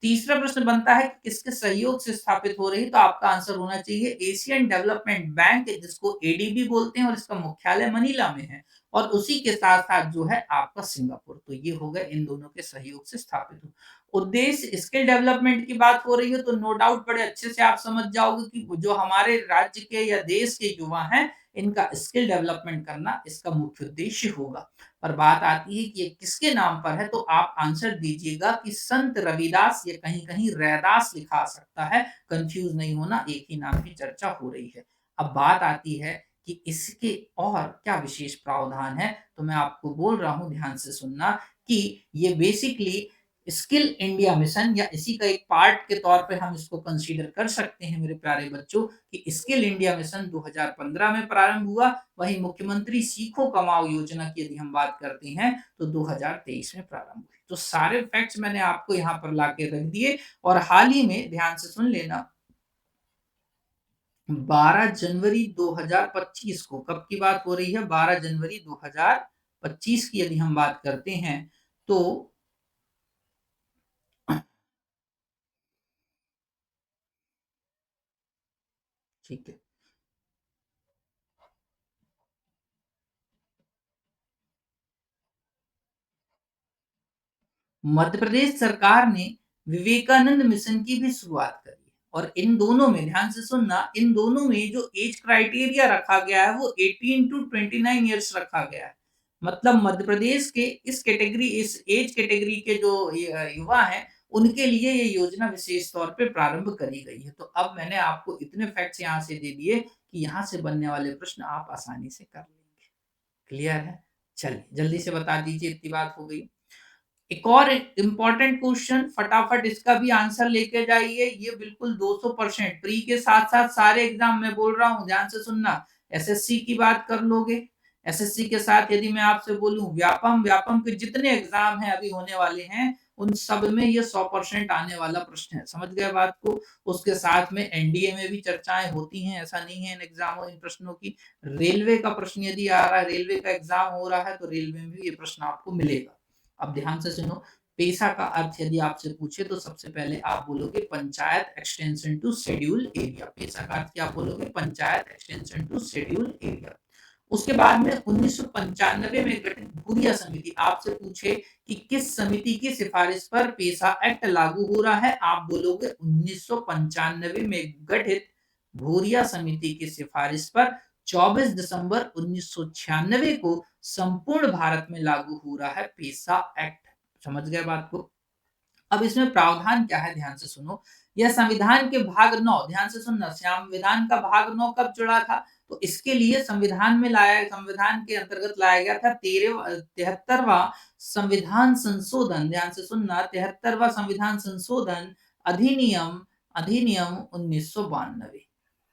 तीसरा प्रश्न बनता है कि किसके सहयोग से स्थापित हो रही है, तो आपका आंसर होना चाहिए एशियन डेवलपमेंट बैंक, जिसको एडीबी बोलते हैं और इसका मुख्यालय मनीला में है और उसी के साथ साथ जो है आपका सिंगापुर। तो ये हो गए इन दोनों के सहयोग से स्थापित हो। उद्देश्य स्किल डेवलपमेंट की बात हो रही है तो नो डाउट बड़े अच्छे से आप समझ जाओगे कि जो हमारे राज्य के या देश के युवा हैं, इनका स्किल डेवलपमेंट करना इसका मुख्य उद्देश्य होगा। पर बात आती है कि ये किसके नाम पर है, तो आप आंसर दीजिएगा कि संत रविदास, या कहीं कहीं रैदास लिखा आ सकता है, कंफ्यूज नहीं होना, एक ही नाम की चर्चा हो रही है। अब बात आती है कि इसके और क्या विशेष प्रावधान है, तो मैं आपको बोल रहा हूं, ध्यान से सुनना, कि ये बेसिकली स्किल इंडिया मिशन या इसी का एक पार्ट के तौर पे हम इसको कंसीडर कर सकते हैं मेरे प्यारे बच्चों, कि स्किल इंडिया मिशन 2015 में प्रारंभ हुआ। वही मुख्यमंत्री सीखो कमाओ योजना की यदि हम बात करते हैं तो 2023 में प्रारंभ हुई। तो सारे फैक्ट्स मैंने आपको यहाँ पर लाके रख दिए और हाल ही में ध्यान से सुन लेना, 12 जनवरी 2025 को, कब की बात हो रही है, 12 जनवरी 2025 की यदि हम बात करते हैं, तो ठीक है। मध्य प्रदेश सरकार ने विवेकानंद मिशन की भी शुरुआत करी है और इन दोनों में ध्यान से सुनना, इन दोनों में जो एज क्राइटेरिया रखा गया है वो 18 टू 29 ईयर्स रखा गया है। मतलब मध्य प्रदेश के इस एज कैटेगरी के जो युवा हैं, उनके लिए ये योजना विशेष तौर पे प्रारंभ करी गई है। तो अब मैंने आपको इतने फैक्ट्स यहाँ से दे दिए कि यहाँ से बनने वाले प्रश्न आप आसानी से कर लेंगे। क्लियर है? चलिए जल्दी से बता दीजिए, इतनी बात हो गई। एक और इम्पोर्टेंट क्वेश्चन, फटाफट इसका भी आंसर लेके जाइए। ये बिल्कुल 200% प्री के साथ साथ सारे एग्जाम में बोल रहा हूँ, ध्यान से सुनना। एसएससी की बात कर लोगे, एसएससी के साथ यदि मैं आपसे बोलूं व्यापम, व्यापम के जितने एग्जाम हैं अभी होने वाले हैं, उन सब में ये 100% आने वाला प्रश्न है। समझ गए बात को? उसके साथ में एनडीए में भी चर्चाएं होती हैं, ऐसा नहीं है इन एग्जामों, इन प्रश्नों की। रेलवे का प्रश्न यदि आ रहा है, रेलवे का एग्जाम हो रहा है, तो रेलवे में भी ये प्रश्न आपको मिलेगा। अब ध्यान से सुनो, पेशा का अर्थ यदि आपसे पूछे तो सबसे पहले आप बोलोगे panchayat extension to schedule area. PESA का अर्थ क्या बोलोगे? Panchayat extension to schedule area. उसके बाद में 1995 में गठित भूरिया समिति, आपसे पूछे कि किस समिति की सिफारिश पर पेशा एक्ट लागू हो रहा है, आप बोलोगे 1995 में गठित भूरिया समिति की सिफारिश पर 24 दिसंबर 1996 को संपूर्ण भारत में लागू हो रहा है पेशा एक्ट। समझ गए बात को? अब इसमें प्रावधान क्या है, ध्यान से सुनो। यह संविधान के भाग 9, ध्यान से सुनना, संविधान का भाग 9 कब जुड़ा था? तो इसके लिए संविधान के अंतर्गत लाया गया था 73वां संविधान संशोधन, ध्यान से सुनना, 73वां संविधान संशोधन अधिनियम, अधिनियम 1992।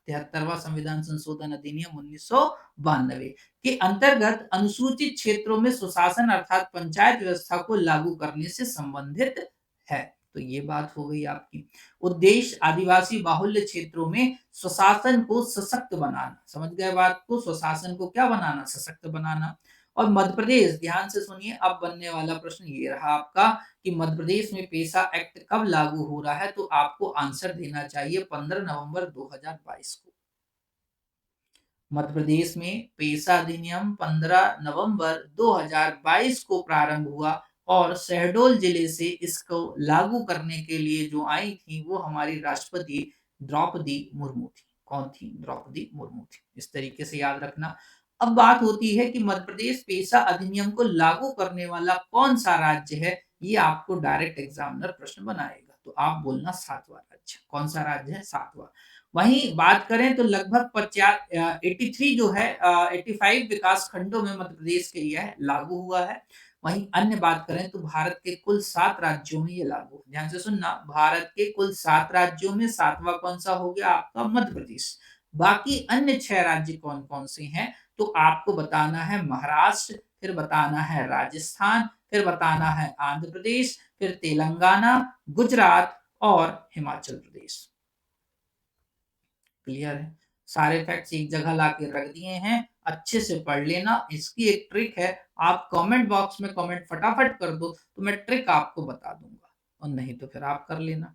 73वां संविधान संशोधन अधिनियम 1992 के अंतर्गत अनुसूचित क्षेत्रों में सुशासन अर्थात पंचायत व्यवस्था को लागू करने से संबंधित है। तो ये बात हो गई आपकी। उद्देश्य आदिवासी बाहुल्य क्षेत्रों में स्वशासन को सशक्त बनाना। समझ गए बात को? स्वशासन को क्या बनाना? सशक्त बनाना। और मध्य प्रदेश, ध्यान से सुनिए, अब बनने वाला प्रश्न ये रहा आपका कि मध्य प्रदेश में पेशा एक्ट कब लागू हो रहा है, तो आपको आंसर देना चाहिए 15 नवंबर 2022 को। मध्य प्रदेश में पेशा अधिनियम 15 नवंबर 2022 को प्रारंभ हुआ और शहडोल जिले से इसको लागू करने के लिए जो आई थी वो हमारी राष्ट्रपति द्रौपदी मुर्मू थी। कौन थी? द्रौपदी मुर्मू थी। इस तरीके से याद रखना। अब बात होती है कि मध्य प्रदेश पेशा अधिनियम को लागू करने वाला कौन सा राज्य है, ये आपको डायरेक्ट एग्जामिनर प्रश्न बनाएगा। तो आप बोलना सातवां राज्य। कौन सा राज्य है? सातवां। वहीं बात करें तो लगभग 83 जो है 85 विकास खंडों में मध्य प्रदेश के यह लागू हुआ है। वहीं अन्य बात करें तो भारत के कुल 7 राज्यों में ये लागू। ध्यान से सुनना, भारत के कुल 7 राज्यों में सातवां कौन सा हो गया? आपका मध्य प्रदेश। बाकी अन्य 6 राज्य कौन कौन से हैं? तो आपको बताना है महाराष्ट्र, फिर बताना है राजस्थान, फिर बताना है आंध्र प्रदेश, फिर तेलंगाना, गुजरात और हिमाचल प्रदेश। क्लियर है? सारे फैक्ट्स एक जगह लाके रख दिए हैं, अच्छे से पढ़ लेना। इसकी एक ट्रिक है, आप कमेंट बॉक्स में कमेंट फटाफट कर दो तो मैं ट्रिक आपको बता दूंगा, और नहीं तो फिर आप कर लेना।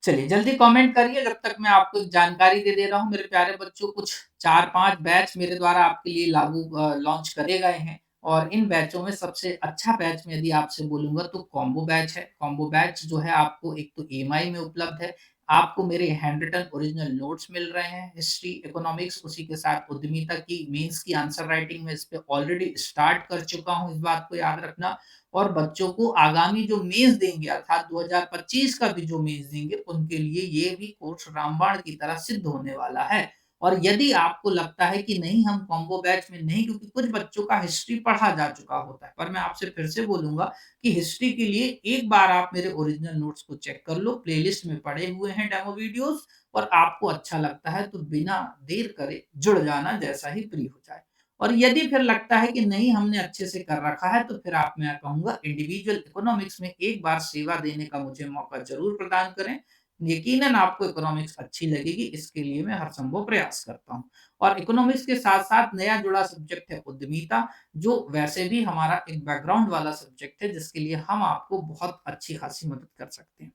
चलिए जल्दी कमेंट करिए, जब तक मैं आपको जानकारी दे दे रहा हूँ मेरे प्यारे बच्चों। कुछ 4-5 बैच मेरे द्वारा आपके लिए लागू लॉन्च करे गए हैं, और इन बैचों में सबसे अच्छा बैच में यदि आपसे बोलूंगा तो कॉम्बो बैच है। कॉम्बो बैच जो है आपको एक तो ईएमआई में उपलब्ध है, आपको मेरे हैंड रिटन ओरिजिनल नोट्स मिल रहे हैं, हिस्ट्री, इकोनॉमिक्स, उसी के साथ उद्यमिता की मेंस की आंसर राइटिंग में इस पे ऑलरेडी स्टार्ट कर चुका हूँ, इस बात को याद रखना। और बच्चों को आगामी जो मेंस देंगे अर्थात 2025 का भी जो मेंस देंगे, उनके लिए ये भी कोर्स रामबाण की तरह सिद्ध होने वाला है। और यदि आपको लगता है कि नहीं हम कॉम्बो बैच में नहीं, क्योंकि कुछ बच्चों का हिस्ट्री पढ़ा जा चुका होता है, पर मैं आपसे फिर से बोलूंगा कि हिस्ट्री के लिए एक बार आप मेरे ओरिजिनल नोट्स को चेक कर लो, प्लेलिस्ट में पड़े हुए हैं डेमो वीडियोस, और आपको अच्छा लगता है तो बिना देर करे जुड़ जाना जैसा ही फ्री हो जाए। और यदि फिर लगता है कि नहीं हमने अच्छे से कर रखा है, तो फिर आप, मैं कहूंगा, इंडिविजुअल इकोनॉमिक्स में एक बार सेवा देने का मुझे मौका जरूर प्रदान करें। यकीनन आपको इकोनॉमिक्स अच्छी लगेगी, इसके लिए मैं हर संभव प्रयास करता हूँ। और इकोनॉमिक्स के साथ साथ नया जुड़ा सब्जेक्ट है उद्यमिता, जो वैसे भी हमारा एक बैकग्राउंड वाला सब्जेक्ट है, जिसके लिए हम आपको बहुत अच्छी खासी मदद कर सकते हैं।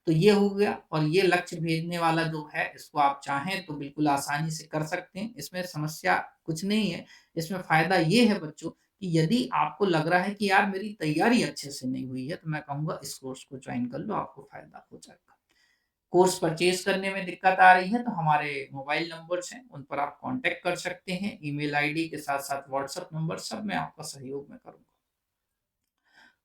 तो ये हो गया। और ये लक्ष्य भेजने वाला जो है, इसको आप चाहें तो बिल्कुल आसानी से कर सकते हैं, इसमें समस्या कुछ नहीं है। इसमें फायदा ये है बच्चों कि यदि आपको लग रहा है कि यार मेरी तैयारी अच्छे से नहीं हुई है, तो मैं कहूंगा इस कोर्स को ज्वाइन कर लो, आपको फायदा हो जाएगा। कोर्स परचेज करने में दिक्कत आ रही है तो हमारे मोबाइल नंबर्स हैं, उन पर आप कांटेक्ट कर सकते हैं। ईमेल आईडी के साथ साथ व्हाट्सएप नंबर, सब मैं आपका सहयोग में करूंगा।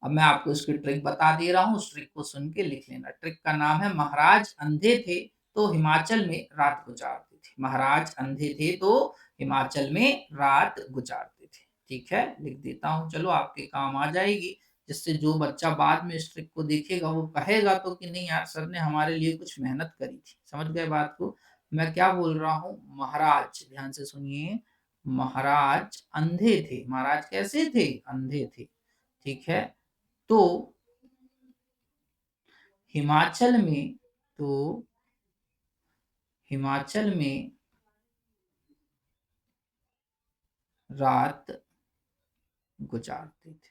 अब मैं आपको इसकी ट्रिक बता दे रहा हूँ, उस ट्रिक को सुन के लिख लेना। ट्रिक का नाम है, महाराज अंधे थे तो हिमाचल में रात गुजारते थे। महाराज अंधे थे तो हिमाचल में रात गुजारते थे। ठीक है, लिख देता हूँ, चलो आपके काम आ जाएगी। जिससे जो बच्चा बाद में इस ट्रिक को देखेगा वो कहेगा तो कि नहीं यार, सर ने हमारे लिए कुछ मेहनत करी थी। समझ गए बात को? मैं क्या बोल रहा हूँ, महाराज, ध्यान से सुनिए। महाराज अंधे थे। महाराज कैसे थे? अंधे थे। ठीक है। तो हिमाचल में तो हिमाचल में रात गुजारते थे।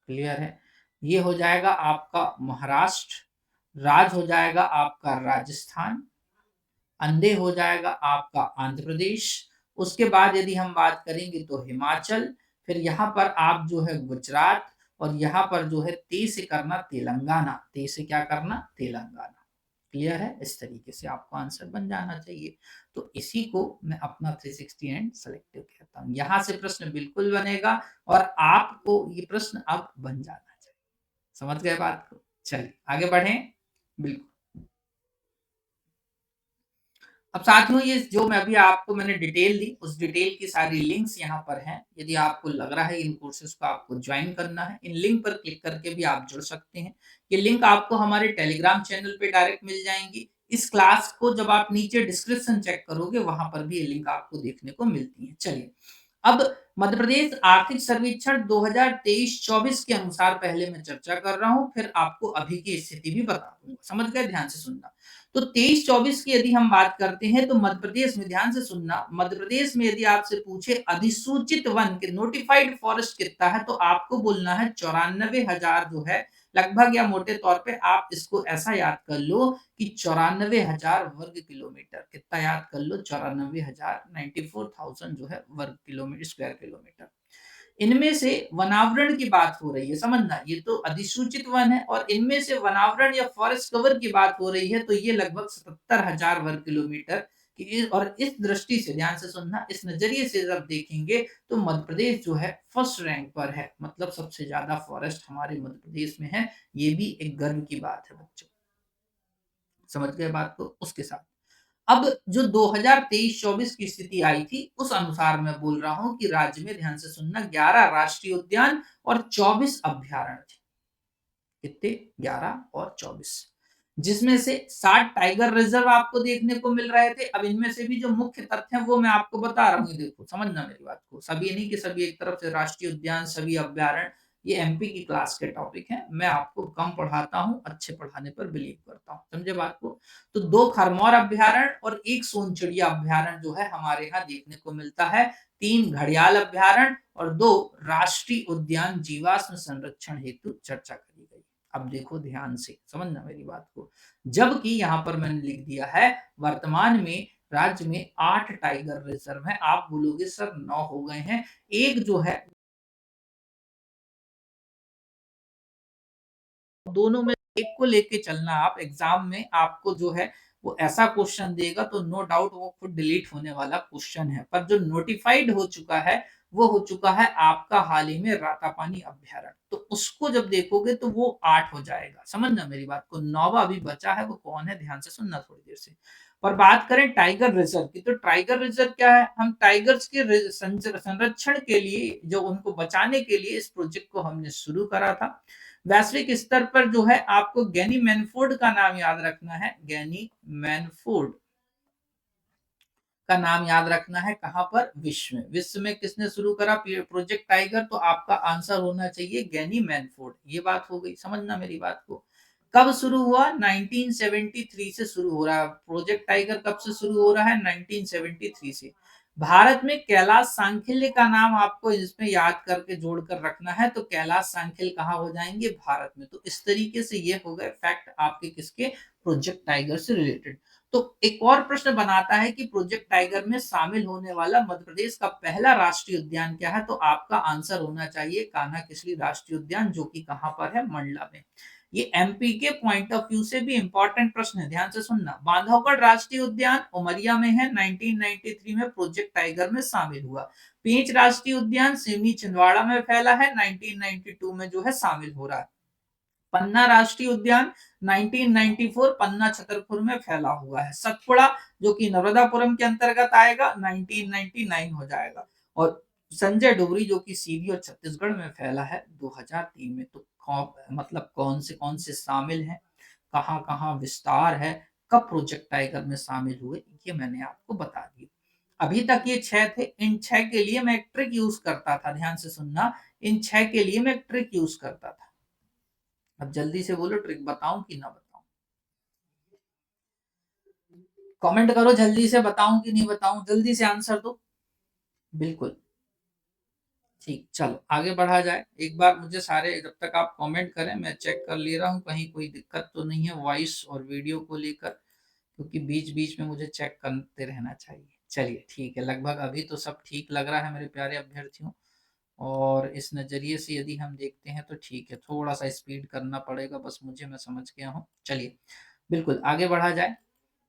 क्लियर है? ये हो जाएगा आपका महाराष्ट्र, राज हो जाएगा आपका राजस्थान, अंधे हो जाएगा आपका आंध्र प्रदेश। उसके बाद यदि हम बात करेंगे तो हिमाचल, फिर यहाँ पर आप जो है गुजरात, और यहाँ पर जो है ते से करना तेलंगाना। ते से क्या करना? तेलंगाना। क्लियर है? इस तरीके से आपको आंसर बन जाना चाहिए। तो इसी को मैं अपना 360 एंड सेलेक्टिव कहता हूँ। यहाँ से प्रश्न बिल्कुल बनेगा और आपको ये प्रश्न अब बन जाना चाहिए। समझ गए बात को? चलिए आगे बढ़ें। बिल्कुल। अब साथियों, ये जो मैं अभी आपको मैंने डिटेल दी, उस डिटेल की सारी लिंक्स यहाँ पर हैं। यदि आपको लग रहा है इन कोर्सेज को आपको ज्वाइन करना है, इन लिंक पर क्लिक करके भी आप जुड़ सकते हैं। ये लिंक आपको हमारे टेलीग्राम चैनल पे डायरेक्ट मिल जाएंगी। इस क्लास को जब आप नीचे डिस्क्रिप्शन चेक करोगे, वहां पर भी ये लिंक आपको देखने को मिलती है। चलिए, अब मध्य प्रदेश आर्थिक सर्वेक्षण 2023-24 के अनुसार पहले मैं चर्चा कर रहा हूं, फिर आपको अभी की स्थिति भी बता दूंगा। समझ गए? ध्यान से सुनना। तो 23-24 की यदि हम बात करते हैं तो मध्य प्रदेश में, ध्यान से सुनना, मध्य प्रदेश में यदि आपसे पूछे अधिसूचित वन के नोटिफाइड फॉरेस्ट कितना है, तो आपको बोलना है 94,000 जो है लगभग, या मोटे तौर पे आप इसको ऐसा याद कर लो कि 94,000 वर्ग किलोमीटर। कितना याद कर लो? 94,000, 94,000 जो है वर्ग किलोमीटर, स्क्वायर किलोमीटर। इनमें से वनावरण की बात हो रही है, समझना, ये तो अधिसूचित वन है, और इनमें से वनावरण या फॉरेस्ट कवर की बात हो रही है, तो ये लगभग 77,000 वर्ग किलोमीटर की। और इस दृष्टि से ध्यान से सुनना, इस नजरिए से जब देखेंगे तो मध्य प्रदेश जो है फर्स्ट रैंक पर है, मतलब सबसे ज्यादा फॉरेस्ट हमारे मध्य प्रदेश में है। ये भी एक गर्व की बात है बच्चों। समझ गए बात को? उसके साथ अब जो 2023-24 की स्थिति आई थी, उस अनुसार मैं बोल रहा हूं कि राज्य में, ध्यान से सुनना, 11 राष्ट्रीय उद्यान और 24 अभ्यारण्य थे। कितने? 11 और 24, जिसमें से 60 टाइगर रिजर्व आपको देखने को मिल रहे थे। अब इनमें से भी जो मुख्य तथ्य है वो मैं आपको बता रहा हूँ। देखो, समझना मेरी बात को, सभी नहीं कि सभी एक तरफ से राष्ट्रीय उद्यान, सभी अभ्यारण्य, ये एमपी की क्लास के टॉपिक है। मैं आपको कम पढ़ाता हूँ, अच्छे पढ़ाने पर बिलीव करता हूँ। समझे बात को? तो 2 खरमौर अभ्यारण्य और 1 सोनचिड़िया अभ्यारण्य जो है हमारे यहाँ देखने को मिलता है। 3 घड़ियाल अभ्यारण्य और 2 राष्ट्रीय उद्यान जीवाश्म संरक्षण हेतु चर्चा करी गई। अब देखो ध्यान से, समझना मेरी बात को। जबकि यहाँ पर मैंने लिख दिया है वर्तमान में राज्य में 8 टाइगर रिजर्व हैं। आप बोलोगे सर 9 हो गए हैं। एक जो है, दोनों में एक को लेके चलना। आप एग्जाम में आपको जो है वो ऐसा क्वेश्चन देगा तो नो डाउट वो खुद डिलीट होने वाला क्वेश्चन है। पर जो नोटिफाइड हो चुका है वो हो चुका है आपका हाल ही में रातापानी अभ्यारण्य। तो उसको जब देखोगे तो वो 8 हो जाएगा। समझना मेरी बात को। 9वां अभी बचा है, वो कौन है? ध्यान से सुनना थोड़ी देर से। पर बात करें टाइगर रिजर्व की, तो टाइगर रिजर्व क्या है? हम टाइगर्स के संरक्षण के लिए, जो उनको बचाने के लिए इस प्रोजेक्ट को हमने शुरू करा था। वैश्विक स्तर पर जो है आपको गैनी मैनफोर्ड का नाम याद रखना है। गैनी मैनफोर्ड का नाम याद रखना है। कहां पर? विश्व में। विश्व में किसने शुरू करा प्रोजेक्ट टाइगर? तो आपका आंसर होना चाहिए गैनी मैनफोर्ड। ये बात हो गई। समझना मेरी बात को। कब शुरू हुआ? 1973 से शुरू हो रहा है प्रोजेक्ट टाइगर। कब से शुरू हो रहा है? 1973 से। भारत में कैलाश सांखिल्य का नाम आपको इसमें याद करके जोड़कर रखना है, तो कैलाश सांखिल कहाँ हो जाएंगे? भारत में। तो इस तरीके से ये हो गए फैक्ट आपके किसके? प्रोजेक्ट टाइगर से रिलेटेड। तो एक और प्रश्न बनाता है कि प्रोजेक्ट टाइगर में शामिल होने वाला मध्य प्रदेश का पहला राष्ट्रीय उद्यान क्या है? तो आपका आंसर होना चाहिए कान्हा किसली राष्ट्रीय उद्यान, जो कि कहां पर है? मंडला में। ये एमपी के पॉइंट ऑफ व्यू से भी इंपॉर्टेंट प्रश्न है, ध्यान से सुनना। बांधवगढ़ राष्ट्रीय उद्यान उमरिया में है, 1993 में प्रोजेक्ट टाइगर में शामिल हुआ। पेंच राष्ट्रीय उद्यान सिवनी छिंदवाड़ा में फैला है, 1992 में जो है शामिल हो रहा है। पन्ना राष्ट्रीय उद्यान 1994 पन्ना छतरपुर में फैला हुआ है। सतपुड़ा जो कि नर्मदापुरम के अंतर्गत आएगा, 1999 हो जाएगा। और संजय डोगरी जो कि सीधी और छत्तीसगढ़ में फैला है 2003 में। तो मतलब कौन से शामिल हैं, कहाँ कहाँ विस्तार है, कब प्रोजेक्ट टाइगर में शामिल हुए, ये मैंने आपको बता दिया। अभी तक ये 6 थे। इन 6 के लिए मैं एक ट्रिक यूज करता था, ध्यान से सुनना। इन 6 के लिए मैं एक ट्रिक यूज करता था। अब जल्दी से बोलो, ट्रिक बताऊं कि ना बताऊं? कमेंट करो जल्दी से, बताऊं कि नहीं बताऊं? जल्दी से आंसर दो। बिल्कुल ठीक, चलो आगे बढ़ा जाए। एक बार मुझे सारे, जब तक आप कमेंट करें मैं चेक कर ले रहा हूँ कहीं कोई दिक्कत तो नहीं है वॉइस और वीडियो को लेकर, क्योंकि बीच बीच में मुझे चेक करते रहना चाहिए। चलिए ठीक है, लगभग अभी तो सब ठीक लग रहा है मेरे प्यारे अभ्यर्थियों। और इस नजरिए से यदि हम देखते हैं तो ठीक है, थोड़ा सा स्पीड करना पड़ेगा बस मुझे, मैं समझ गया हूँ। चलिए बिल्कुल आगे बढ़ा जाए।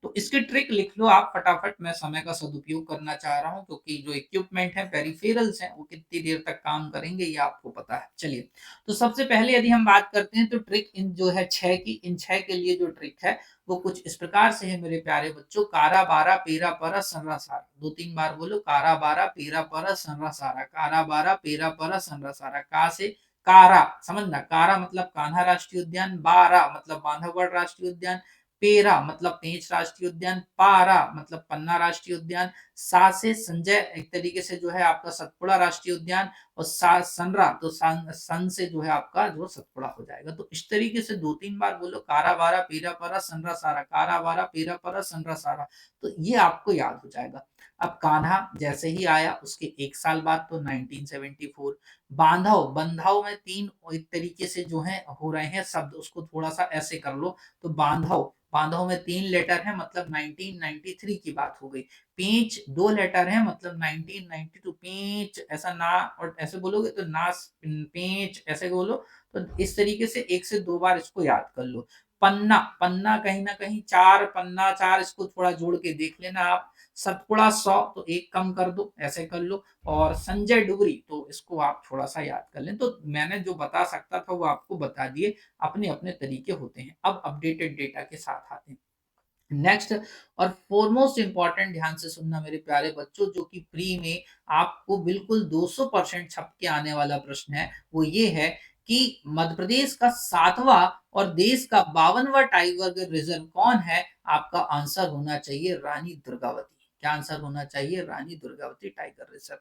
तो इसकी ट्रिक लिख लो आप फटाफट, मैं समय का सदुपयोग करना चाह रहा हूँ, क्योंकि जो इक्विपमेंट है पेरिफेरल्स हैं वो कितनी देर तक काम करेंगे ये आपको पता है। चलिए, तो सबसे पहले यदि हम बात करते हैं तो ट्रिक इन जो है 6 की, इन 6 के लिए जो ट्रिक है वो कुछ इस प्रकार से है मेरे प्यारे बच्चों। कारा बारा पेरा परा सनरा सारा, 2-3 बार बोलो। कारा बारा पेरा परा सनरा सारा, कारा बारा पेरा परा सनरा सारा। का से कारा, समझना, कारा मतलब कान्हा राष्ट्रीय उद्यान, बारा मतलब बांधवगढ़ राष्ट्रीय उद्यान, पेरा मतलब पेंच राष्ट्रीय उद्यान, पारा मतलब पन्ना राष्ट्रीय उद्यान, सा से संजय एक तरीके से जो है आपका सतपुड़ा राष्ट्रीय उद्यान, और सा सनरा तो सन से जो है आपका जो सतपुड़ा हो जाएगा। तो इस तरीके से 2-3 बार बोलो, कारा बारा पीरा परा सनरा सारा, कारा बारा पीरा परा सनरा सारा। तो ये आपको याद हो जाएगा। अब कान्हा जैसे ही आया उसके 1 साल बाद तो 1974। बांधव, बंधाव में 3 एक तरीके से जो है हो रहे हैं शब्द, उसको थोड़ा सा ऐसे कर लो। तो बांधव, बांधव में 3 लेटर है मतलब 1993 की बात हो गई। पेंच 2 लेटर है मतलब 1992। पेंच ऐसा ना, और ऐसे बोलोगे तो ना, पेंच ऐसे बोलो। तो इस तरीके से 1 से 2 बार इसको याद कर लो। पन्ना, पन्ना कहीं ना कहीं 4, पन्ना 4, इसको थोड़ा जोड़ के देख लेना आप। सतपुड़ा 100 तो 1 कम कर दो, ऐसे कर लो। और संजय डुगरी तो इसको आप थोड़ा सा याद कर लें। तो मैंने जो बता सकता था वो आपको बता दिए, अपने अपने तरीके होते हैं। अब अपडेटेड डेटा के साथ आते हैं। नेक्स्ट और फोरमोस्ट इंपॉर्टेंट, ध्यान से सुनना मेरे प्यारे बच्चों, जो कि प्री में आपको बिल्कुल 200% छप के आने वाला प्रश्न है, वो ये है कि मध्य प्रदेश का 7वां और देश का 52वां टाइगर रिजर्व कौन है? आपका आंसर होना चाहिए रानी दुर्गावती। क्या आंसर होना चाहिए? Rani Durgavati tiger reserve.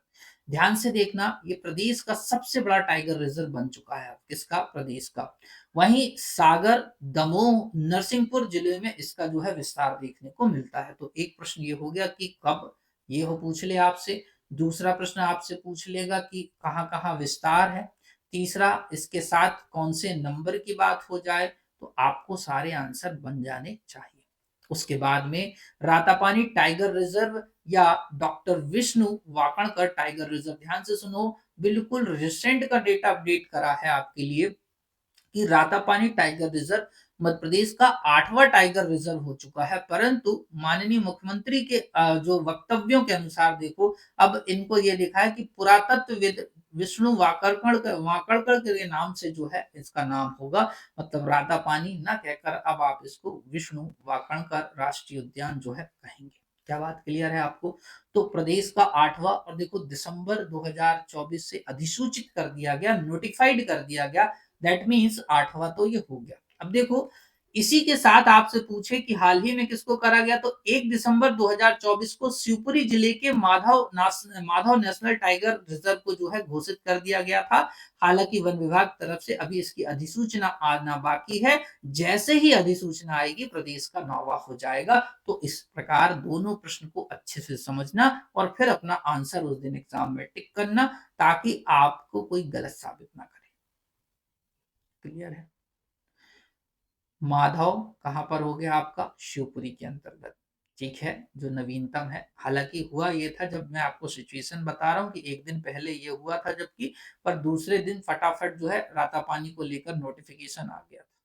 ध्यान से देखना, ये प्रदेश का सबसे बड़ा टाइगर रिजर्व बन चुका है। किसका? प्रदेश का। वहीं सागर, दमोह, नरसिंहपुर जिले में इसका जो है विस्तार देखने को मिलता है। तो एक प्रश्न ये हो गया कि कब, ये हो पूछ ले आपसे। दूसरा प्रश्न आपसे पूछ लेगा कि कहाँ कहाँ विस्तार है। तीसरा, इसके साथ कौन से नंबर की बात हो जाए। तो आपको सारे आंसर बन जाने चाहिए। उसके बाद में रातापानी टाइगर रिजर्व या doctor Vishnu Wakankar tiger reserve, ध्यान से सुनो, बिल्कुल रिसेंट का डेटा अपडेट करा है आपके लिए कि रातापानी टाइगर रिजर्व मध्य प्रदेश का 8वां टाइगर रिजर्व हो चुका है। परंतु माननीय मुख्यमंत्री के जो वक्तव्यों के अनुसार देखो, अब इनको ये लिखा है कि पुरातत्वविद विष्णु वाकड़कर के नाम से जो है इसका नाम होगा। मतलब रातापानी ना कहकर अब आप इसको विष्णु वाकणकर राष्ट्रीय उद्यान जो है कहेंगे। क्या बात क्लियर है आपको? तो प्रदेश का 8वां, और देखो दिसंबर 2024 से अधिसूचित कर दिया गया, नोटिफाइड कर दिया गया। दैट मीन्स 8वां तो ये हो गया। अब देखो इसी के साथ आपसे पूछे कि हाल ही में किसको करा गया, तो 1 दिसंबर 2024 को शिवपुरी जिले के माधव नेशनल टाइगर रिजर्व को जो है घोषित कर दिया गया था। हालांकि वन विभाग तरफ से अभी इसकी अधिसूचना आना बाकी है। जैसे ही अधिसूचना आएगी प्रदेश का नौवा हो जाएगा। तो इस प्रकार दोनों प्रश्न को अच्छे से समझना और फिर अपना आंसर उस दिन एग्जाम में टिक करना, ताकि आपको कोई गलत साबित ना करे। क्लियर है? माधव कहाँ पर हो गया आपका? शिवपुरी के अंतर्गत। ठीक है, जो नवीनतम है। हालांकि हुआ ये था, जब मैं आपको सिचुएशन बता रहा हूँ कि एक दिन पहले ये हुआ था, जबकि पर दूसरे दिन फटाफट जो है रातापानी को लेकर नोटिफिकेशन आ गया था।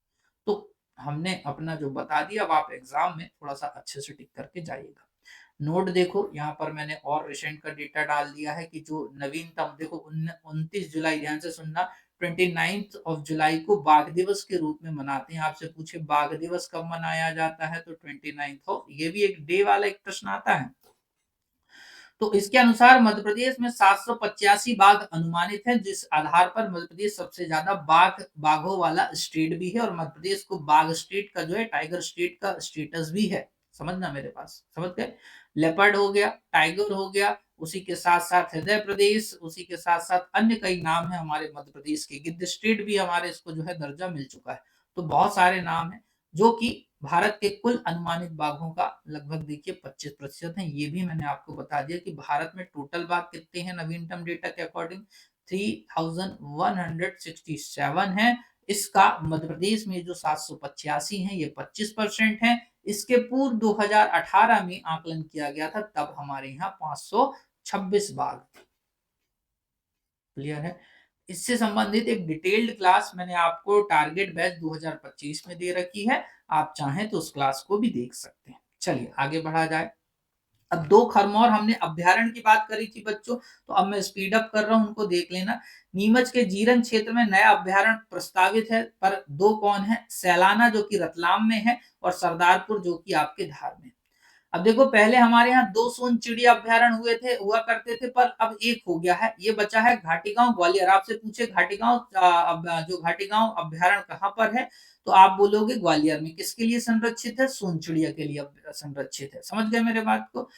तो हमने अपना जो बता दिया, अब आप एग्जाम में थोड़ा सा अच्छे से टिक करके जाइएगा। नोट देखो, यहाँ पर मैंने और रिसेंट का डेटा डाल दिया है कि जो नवीनतम देखो 29 जुलाई, ध्यान से सुनना, 29 जुलाई को बाघ दिवस के रूप में मनाते हैं। आपसे पूछे बाघ दिवस कब मनाया जाता है, तो 29 हो, ये भी एक डे वाला एक प्रश्न आता है। तो इसके अनुसार मध्य प्रदेश में 785 बाघ अनुमानित हैं, जिस आधार पर मध्य प्रदेश सबसे ज्यादा बाघों वाला स्टेट भी है, और मध्य प्रदेश को बाघ स्टेट का जो है, टाइगर स्टेट का स्टेटस भी है। समझना मेरे पास, समझ गए? लेपर्ड हो गया, टाइगर हो गया, उसी के साथ साथ हृदय प्रदेश, उसी के साथ साथ अन्य कई नाम है हमारे मध्य प्रदेश के। गिद्ध स्टेट भी हमारे इसको जो है दर्जा मिल चुका है। तो बहुत सारे नाम है, जो कि भारत के कुल अनुमानित बाघों का लगभग देखिए 25% है। ये भी मैंने आपको बता दिया कि भारत में टोटल बाघ कितने हैं नवीनतम डेटा के अकॉर्डिंग, 3167 है। इसका मध्य प्रदेश में जो 785 है, ये 25% है। इसके पूर्व 2018 में आकलन किया गया था, तब हमारे यहाँ 526 बाघ। क्लियर है? इससे संबंधित एक डिटेल्ड क्लास मैंने आपको टारगेट बैच 2025 में दे रखी है। आप चाहें तो उस क्लास को भी देख सकते हैं। चलिए आगे बढ़ा जाए। अब दो खरमौर हमने अभ्यारण्य की बात करी थी बच्चों, तो अब मैं स्पीड अप कर रहा हूं, उनको देख लेना। नीमच के जीरन क्षेत्र में नया अभ्यारण्य प्रस्तावित है, पर दो कौन है? सैलाना जो कि रतलाम में है, और सरदारपुर जो कि आपके धार में। अब देखो, पहले हमारे यहाँ दो सोन चिड़िया अभ्यारण्य हुआ करते थे, पर अब एक हो गया है। ये बचा है घाटीगांव ग्वालियर। आपसे पूछे घाटीगांव जो घाटीगांव अभ्यारण्य कहाँ पर है, तो आप बोलोगे ग्वालियर में। किसके लिए संरक्षित है? सोन चिड़िया के लिए संरक्षित है। समझ गए मेरे बात को?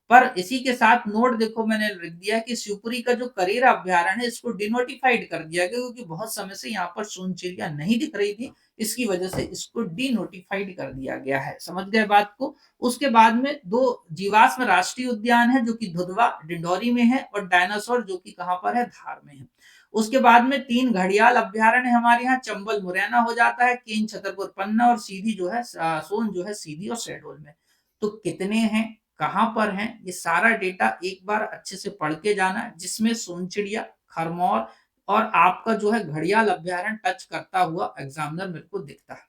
पर इसी के साथ नोट देखो, मैंने लिख दिया कि शिवपुरी का जो करेरा अभ्यारण्य है, इसको डिनोटिफाइड कर दिया गया, क्योंकि बहुत समय से यहाँ पर सोन चिड़िया नहीं दिख रही थी। इसकी वजह से इसको डिनोटिफाइड कर दिया गया है। समझ गए बात को? उसके बाद में दो जीवाश्म राष्ट्रीय उद्यान है, जो कि धुधवा डिंडोरी में है, और डायनासोर जो कि कहाँ पर है? धार में है। उसके बाद में 3 घड़ियाल अभ्यारण्य हमारे यहाँ, चंबल मुरैना हो जाता है, केन छतरपुर पन्ना, और सीधी जो है सोन जो है सीधी और शहडोल में। तो कितने हैं, कहां पर हैं, ये सारा डेटा एक बार अच्छे से पढ़ के जाना, जिसमें सोनचिड़िया, खरमौर और आपका जो है घड़ियाल अभ्यारण्य टच करता हुआ एग्जामिनर मेरे को दिखता है।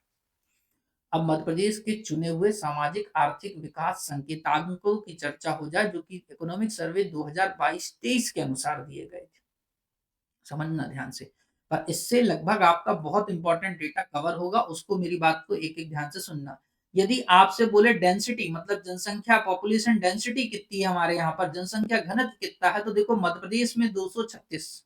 अब मध्य प्रदेश के चुने हुए सामाजिक आर्थिक विकास संकेतांकों की चर्चा हो जाए, जो कि इकोनॉमिक सर्वे 2022-23 के अनुसार दिए गए थे। समझना ध्यान से। पर इससे लगभग आपका बहुत इंपॉर्टेंट डेटा कवर होगा, उसको मेरी बात को एक एक ध्यान से सुनना। यदि आपसे बोले डेंसिटी, मतलब जनसंख्या, पॉपुलेशन डेंसिटी कितनी है हमारे यहाँ पर, जनसंख्या घनत्व कितना है, तो देखो मध्य प्रदेश में 236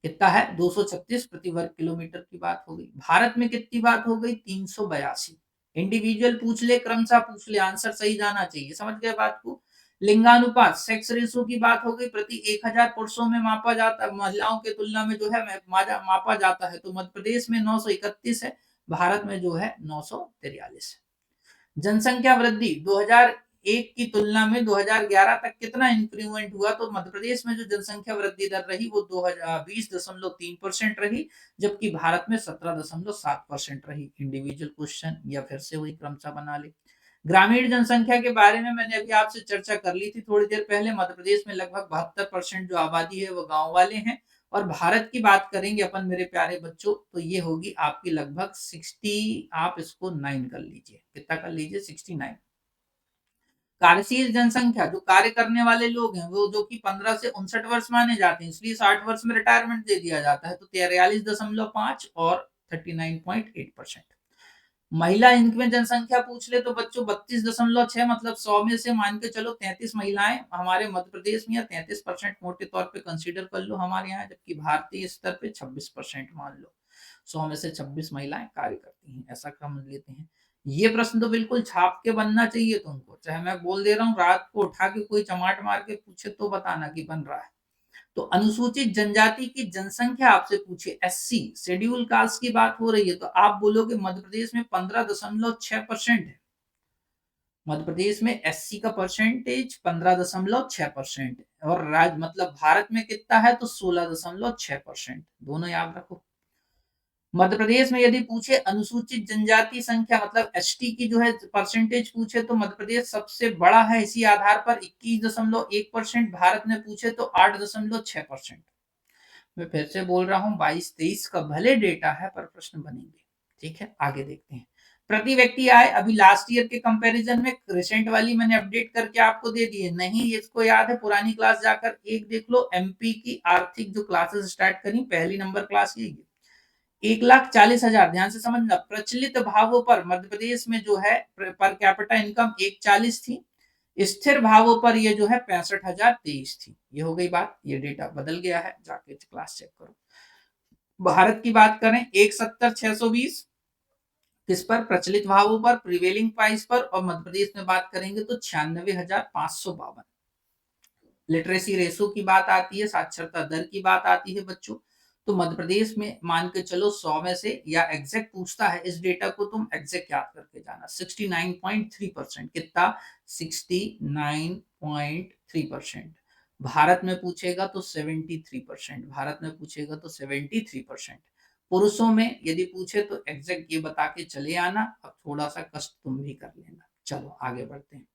कितना है, 236 प्रति वर्ग किलोमीटर की बात हो गई। भारत में कितनी बात हो गई? 382। इंडिविजुअल पूछ ले, क्रमशः पूछ ले, आंसर सही जाना चाहिए। समझ गए बात को? लिंगानुपात, सेक्स रेशो की बात हो गई, प्रति 1000 पुरुषों में मापा जाता, महिलाओं के तुलना में जो है मापा जाता है, तो मध्य प्रदेश में 931 है, भारत में जो है 943 है। जनसंख्या वृद्धि 2001 की तुलना में 2011 तक कितना इंक्रीमेंट हुआ, तो मध्य प्रदेश में जो जनसंख्या वृद्धि दर रही वो 20.3% रही, जबकि भारत में 17.7% रही। इंडिविजुअल क्वेश्चन या फिर से वही क्रमशः बना ले। ग्रामीण जनसंख्या के बारे में मैंने अभी आपसे चर्चा कर ली थी थोड़ी देर पहले। मध्य प्रदेश में लगभग 72% जो आबादी है वो गांव वाले हैं। और भारत की बात करेंगे अपन मेरे प्यारे बच्चों, तो ये होगी आपकी लगभग 60, आप इसको 9 कर लीजिए। कितना कर लीजिए? 69। कार्यशील जनसंख्या, जो कार्य करने वाले लोग हैं, वो जो कि 15 से 59 वर्ष माने जाते हैं, इसलिए 60 वर्ष में रिटायरमेंट दे दिया जाता है, तो 43.5 और 39.8%। महिला इनमें जनसंख्या पूछ ले तो बच्चों 32.6, मतलब 100 में से मान के चलो 33 महिलाएं हमारे मध्य प्रदेश में, या 33% मोटे तौर पे कंसीडर कर लो हमारे यहाँ, जबकि भारतीय स्तर पे 26% मान लो। 100 में से 26 महिलाएं कार्य करती हैं, ऐसा समझ लेते हैं। ये प्रश्न तो बिल्कुल छाप के बनना चाहिए तुमको, चाहे मैं बोल दे रहा हूँ रात को उठा के कोई चमाट मार के पूछे तो बताना कि बन रहा है। तो अनुसूचित जनजाति की जनसंख्या आपसे पूछे, एससी शेड्यूल कास्ट की बात हो रही है, तो आप बोलोगे मध्य प्रदेश में 15.6% है। मध्य प्रदेश में एससी का परसेंटेज 15.6% है और राज्य मतलब भारत में कितना है तो 16.6%। दोनों याद रखो। मध्य प्रदेश में यदि पूछे अनुसूचित जनजाति संख्या मतलब एसटी की जो है परसेंटेज पूछे तो मध्य प्रदेश सबसे बड़ा है इसी आधार पर 21.1%। भारत में पूछे तो 8.6%। मैं फिर से बोल रहा हूँ 22-23 का भले डेटा है पर प्रश्न बनेंगे। ठीक है, आगे देखते हैं। प्रति व्यक्ति आय अभी लास्ट ईयर के कंपैरिजन में रिसेंट वाली मैंने अपडेट करके आपको दे दी है, नहीं इसको याद है पुरानी क्लास जाकर एक देख लो। एमपी की आर्थिक जो क्लासेस स्टार्ट करी पहली नंबर क्लास यही है, 1,40,000। ध्यान से समझना, प्रचलित भावों पर मध्य प्रदेश में जो है पर कैपिटा इनकम 140 थी, स्थिर भावों पर ये जो है 65,023 थी। ये हो गई बात, ये डेटा बदल गया है, जाके क्लास चेक करो। भारत की बात करें 170,620 किस पर, प्रचलित भावों पर, प्रिवेलिंग प्राइस पर, और मध्य प्रदेश में बात करेंगे तो 96,552। लिटरेसी रेशो की बात आती है, साक्षरता दर की बात आती है बच्चों, तो मध्य प्रदेश में मान के चलो 100 में से, या एग्जैक्ट पूछता है इस डेटा को तुम एग्जैक्ट याद करके जाना, 69.3%। कितना, 69.3%। भारत में पूछेगा तो 73%। भारत में पूछेगा तो 73%। पुरुषों में यदि पूछे तो एग्जैक्ट ये बता के चले आना, अब थोड़ा सा कष्ट तुम भी कर लेना। चलो आगे बढ़ते हैं।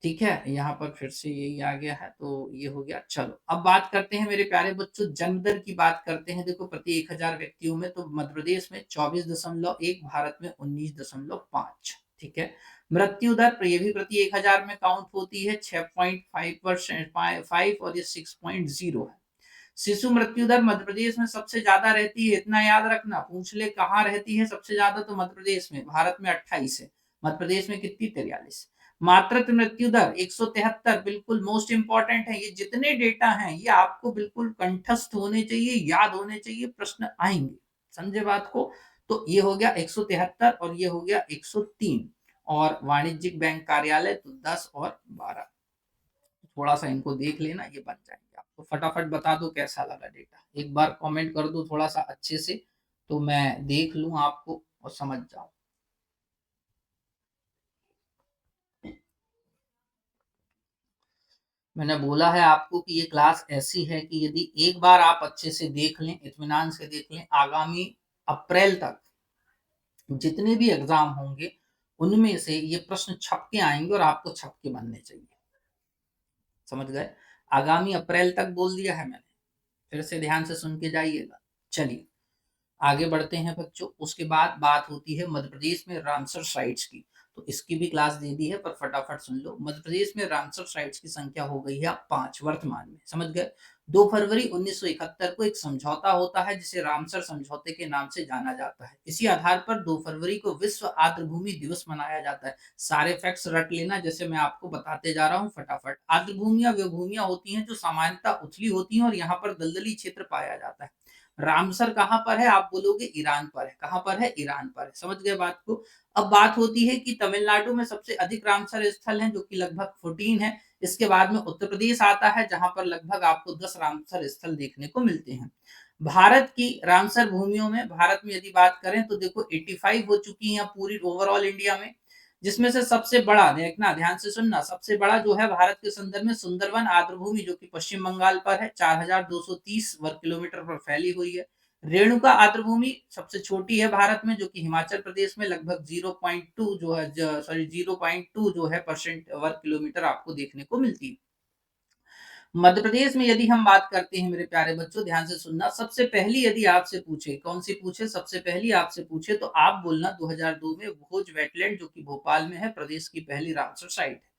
ठीक है, यहाँ पर फिर से यही आ गया है, तो ये हो गया। चलो अब बात करते हैं मेरे प्यारे बच्चों, जन्म दर की बात करते हैं। देखो प्रति 1,000 व्यक्तियों में तो मध्य प्रदेश में 24.1, भारत में 19.5। ठीक है, मृत्यु दर ये भी प्रति 1,000 में काउंट होती है, 6.5%, 5 और ये 6.0 है। शिशु मृत्यु दर मध्य प्रदेश में सबसे ज्यादा रहती है, इतना याद रखना, पूछ ले कहाँ रहती है सबसे ज्यादा, तो मध्य प्रदेश में। भारत में 28 है, मध्य प्रदेश में कितनी, 43। मातृत्व मृत्यु दर 173, बिल्कुल मोस्ट इंपॉर्टेंट है। ये जितने डेटा हैं ये आपको बिल्कुल कंठस्थ होने चाहिए, याद होने चाहिए, प्रश्न आएंगे, समझे बात को। तो ये हो गया 173 और ये हो गया 103। और वाणिज्यिक बैंक कार्यालय तो 10 और 12। थोड़ा सा इनको देख लेना, ये बन जाएंगे। आपको फटाफट बता दो कैसा लगा डेटा, एक बार कमेंट कर दो थोड़ा सा अच्छे से, तो मैं देख लूं आपको और समझ जाऊं। मैंने बोला है आपको कि ये क्लास ऐसी है कि यदि एक बार आप अच्छे से देख लें, इत्मीनान से देख लें, आगामी अप्रैल तक जितने भी एग्जाम होंगे उनमें से ये प्रश्न छप के आएंगे और आपको छप के बनने चाहिए, समझ गए। आगामी अप्रैल तक बोल दिया है मैंने, फिर से ध्यान से सुन के जाइएगा। चलिए आगे बढ़ते हैं बच्चों। उसके बाद बात होती है मध्य प्रदेश में रामसर साइट्स की, तो इसकी भी क्लास दे दी है पर फटाफट सुन लो। मध्य प्रदेश में रामसर साइट्स की संख्या हो गई है 5 वर्तमान में, समझ गए। 2 फरवरी 1971 को एक समझौता होता है जिसे रामसर समझौते के नाम से जाना जाता है। इसी आधार पर 2 फरवरी को विश्व आर्द्रभूमि दिवस मनाया जाता है। सारे फैक्ट्स रट लेना जैसे मैं आपको बताते जा रहा हूँ फटाफट। आर्द्रभूमियां वे भूमियां होती हैं जो सामान्यतः उथली होती हैं और यहाँ पर दलदली क्षेत्र पाया जाता है। रामसर कहाँ पर है, आप बोलोगे ईरान पर है। कहाँ पर है, ईरान पर है, समझ गए बात को। अब बात होती है कि तमिलनाडु में सबसे अधिक रामसर स्थल हैं जो कि लगभग 14 है। इसके बाद में उत्तर प्रदेश आता है जहां पर लगभग आपको 10 रामसर स्थल देखने को मिलते हैं। भारत की रामसर भूमियों में, भारत में यदि बात करें तो देखो 85 हो चुकी हैं पूरी ओवरऑल इंडिया में, जिसमें से सबसे बड़ा, देखना ध्यान से सुनना, सबसे बड़ा जो है भारत के संदर्भ में सुंदरवन आर्द्रभूमि जो कि पश्चिम बंगाल पर है, 4,230 वर्ग किलोमीटर पर फैली हुई है। रेणुका आर्द्रभूमि सबसे छोटी है भारत में जो कि हिमाचल प्रदेश में लगभग 0.2 जो है, सॉरी 0.2 जो है परसेंट वर्ग किलोमीटर आपको देखने को मिलती है। मध्य प्रदेश में यदि हम बात करते हैं मेरे प्यारे बच्चों, ध्यान से सुनना, सबसे पहली यदि आपसे पूछे, कौन सी पूछे, सबसे पहली आपसे पूछे तो आप बोलना 2002 में भोज वेटलैंड जो कि भोपाल में है, प्रदेश की पहली रामसर साइट है।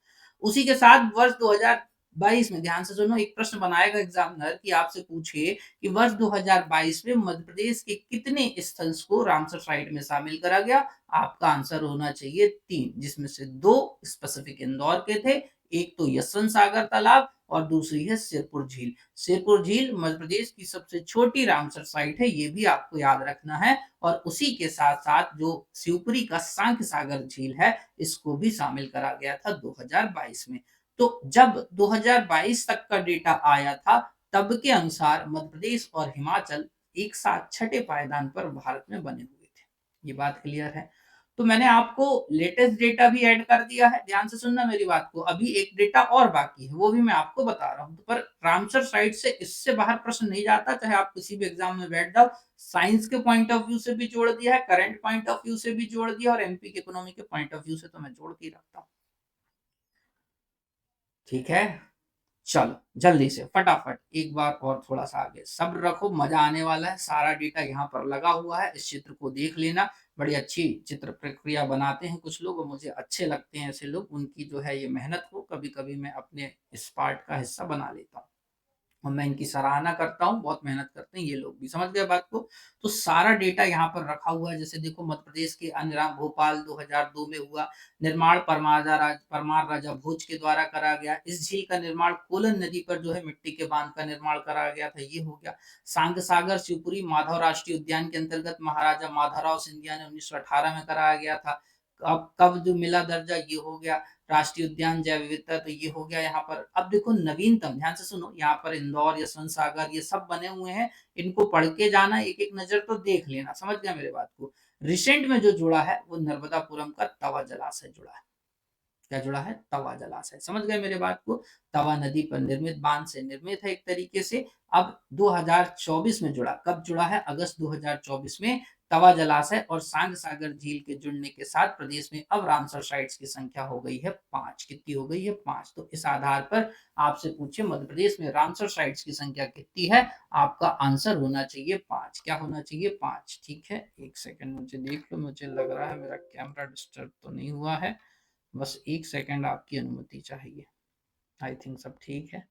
उसी के साथ वर्ष 2000 2022 में ध्यान से सुनो, एक प्रश्न बनाएगा एग्जामिनर कि आपसे पूछे कि वर्ष 2022 में मध्य प्रदेश के कितने स्थल्स को रामसर साइट में शामिल करा गया? आपका आंसर होना चाहिए 3, जिसमें से 2 स्पेसिफिक इंदौर के थे, एक तो यशवंत सागर तालाब और दूसरी है सिरपुर झील। सिरपुर झील मध्य प्रदेश की सबसे छोटी रामसर साइट है, ये भी आपको याद रखना है। और उसी के साथ-साथ जो शिवपुरी का सांख्य सागर झील है, इसको भी शामिल करा गया था 2022 में। तो जब 2022 तक का डेटा आया था, तब के अनुसार मध्य प्रदेश और हिमाचल एक साथ छठे पायदान पर भारत में बने हुए थे। ये बात क्लियर है। तो मैंने आपको लेटेस्ट डेटा भी ऐड कर दिया है, ध्यान से सुनना मेरी बात को। अभी एक डेटा और बाकी है, वो भी मैं आपको बता रहा हूँ। पर रामसर साइट से इससे बाहर प्रश्न नहीं जाता, चाहे आप किसी भी एग्जाम में बैठ जाओ। साइंस के पॉइंट ऑफ व्यू से भी जोड़ दिया है, करंट पॉइंट ऑफ व्यू से भी जोड़ दिया, और एमपी के इकोनॉमी के पॉइंट ऑफ व्यू से तो मैं जोड़ के ही रखता हूँ। ठीक है, चलो जल्दी से फटाफट एक बार और थोड़ा सा आगे सब्र रखो, मजा आने वाला है। सारा डेटा यहाँ पर लगा हुआ है, इस चित्र को देख लेना। बड़ी अच्छी चित्र प्रक्रिया बनाते हैं कुछ लोग, और मुझे अच्छे लगते हैं ऐसे लोग। उनकी जो है ये मेहनत को कभी कभी मैं अपने इस पार्ट का हिस्सा बना लेता हूँ, और मैं इनकी सराहना करता हूँ। बहुत मेहनत करते हैं ये लोग भी, समझ गए बात को। तो सारा डेटा यहाँ पर रखा हुआ है। जैसे देखो, मध्य प्रदेश के अन्य नाम भोपाल 2002 में हुआ। निर्माण परमार राजा भोज के द्वारा करा गया। इस झील का निर्माण कोलन नदी पर जो है मिट्टी के बांध का निर्माण करा गया था, ये हो गया। सांग सागर शिवपुरी माधव राष्ट्रीय उद्यान के अंतर्गत महाराजा माधवराव सिंधिया ने 1918 में कराया गया था। अब कब जो मिला दर्जा, ये हो गया। राष्ट्रीय उद्यान जैव विविधता, तो ये हो गया यहाँ पर। अब देखो नवीनतम, ध्यान से सुनो, यहाँ पर इंदौर, यशवंत सागर, ये सब बने हुए हैं। इनको पढ़ के जाना, एक एक नजर तो देख लेना, समझ गया मेरे बात को। रिसेंट में जो जुड़ा है वो नर्मदापुरम का तवा जलाशय जुड़ा है। क्या जुड़ा है? तवा जलाशय, समझ गए मेरे बात को। तवा नदी पर निर्मित बांध से निर्मित है एक तरीके से। अब 2024 में जुड़ा, कब जुड़ा है? अगस्त 2024 में तवा जलाशय और सांग सागर झील के जुड़ने के साथ प्रदेश में अब रामसर साइट्स की संख्या हो गई है 5। कितनी हो गई है? 5। तो इस आधार पर आपसे पूछे मध्य प्रदेश में रामसर साइट्स की संख्या कितनी है, आपका आंसर होना चाहिए 5। क्या होना चाहिए? 5। ठीक है, एक सेकंड मुझे देख लो, मुझे लग रहा है मेरा कैमरा डिस्टर्ब तो नहीं हुआ है। बस एक सेकंड आपकी अनुमति चाहिए। आई थिंक सब ठीक है।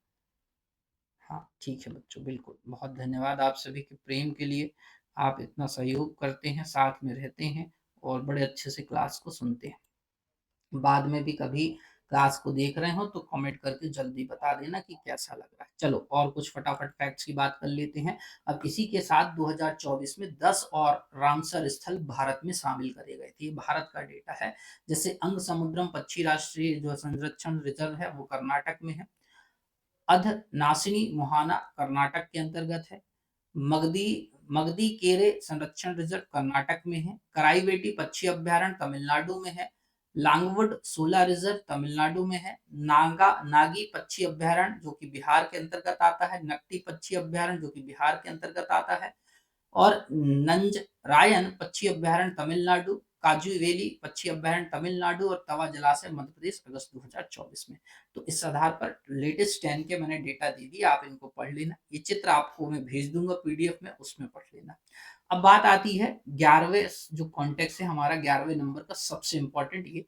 हाँ ठीक है बच्चों, बिल्कुल। बहुत धन्यवाद आप सभी के प्रेम के लिए। आप इतना सहयोग करते हैं, साथ में रहते हैं, और बड़े अच्छे से क्लास को सुनते हैं। बाद में भी कभी क्लास को देख रहे हो तो कमेंट करके जल्दी बता देना कि कैसा लग रहा है। चलो और कुछ फटाफट फैक्ट्स की बात कर लेते हैं। अब इसी के साथ 2024 में 10 और रामसर स्थल भारत में शामिल करे गए थे। ये भारत का डेटा है। जैसे अंग समुद्रम पक्षी राष्ट्रीय जो संरक्षण रिजर्व है वो कर्नाटक में है। अध नासिनी मोहाना कर्नाटक के अंतर्गत है। मगदी मगदी केरे संरक्षण रिजर्व कर्नाटक में है। कराईवेटी पक्षी अभ्यारण्य तमिलनाडु में है। लांगवुड सोला रिजर्व तमिलनाडु में है। नागी पक्षी अभ्यारण्य जो कि बिहार के अंतर्गत आता है। नकटी पक्षी अभ्यारण्य जो कि बिहार के अंतर्गत आता है। और नंजरायन पक्षी अभ्यारण्य तमिलनाडु, काजूवेली पक्षी अभ्यारण्य तमिलनाडु, और तवा जलाशय मध्य प्रदेश, अगस्त 2024 में। तो इस आधार पर लेटेस्ट 10 के मैंने डेटा दे दिया, आप इनको पढ़ लेना। ये चित्र आपको मैं भेज दूंगा पीडीएफ में, उसमें पढ़ लेना। अब बात आती है 11वें जो कॉन्टेक्स्ट है हमारा, 11वें नंबर का सबसे इंपॉर्टेंट। ये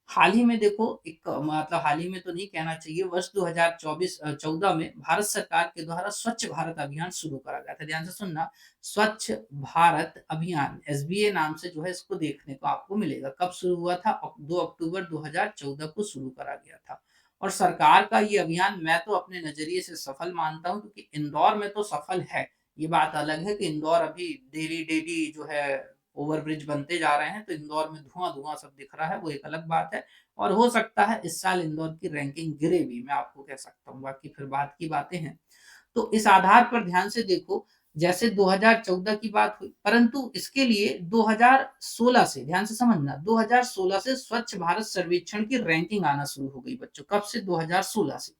हाल ही में देखो, एक मतलब हाल ही में तो नहीं कहना चाहिए, वर्ष 2014 में भारत सरकार के द्वारा स्वच्छ भारत अभियान शुरू करा गया था। ध्यान से सुनना, स्वच्छ भारत अभियान, एसबीए नाम से जो है इसको देखने को आपको मिलेगा। कब शुरू हुआ था? 2 अक्टूबर 2014 को शुरू करा गया था। और सरकार का ये अभियान मैं तो अपने नजरिए से सफल मानता हूँ, क्योंकि इंदौर में तो सफल है। ये बात अलग है कि इंदौर अभी डेली डेली जो है ओवरब्रिज बनते जा रहे हैं, तो इंदौर में धुआं धुआं सब दिख रहा है, वो एक अलग बात है। और हो सकता है इस साल इंदौर की रैंकिंग गिरे भी, मैं आपको कह सकता हूँ, बाकी फिर बात की बातें हैं। तो इस आधार पर ध्यान से देखो, जैसे 2014 की बात हुई, परंतु इसके लिए 2016 से, ध्यान से समझना, 2016 से स्वच्छ भारत सर्वेक्षण की रैंकिंग आना शुरू हो गई बच्चों। कब से? 2016 से।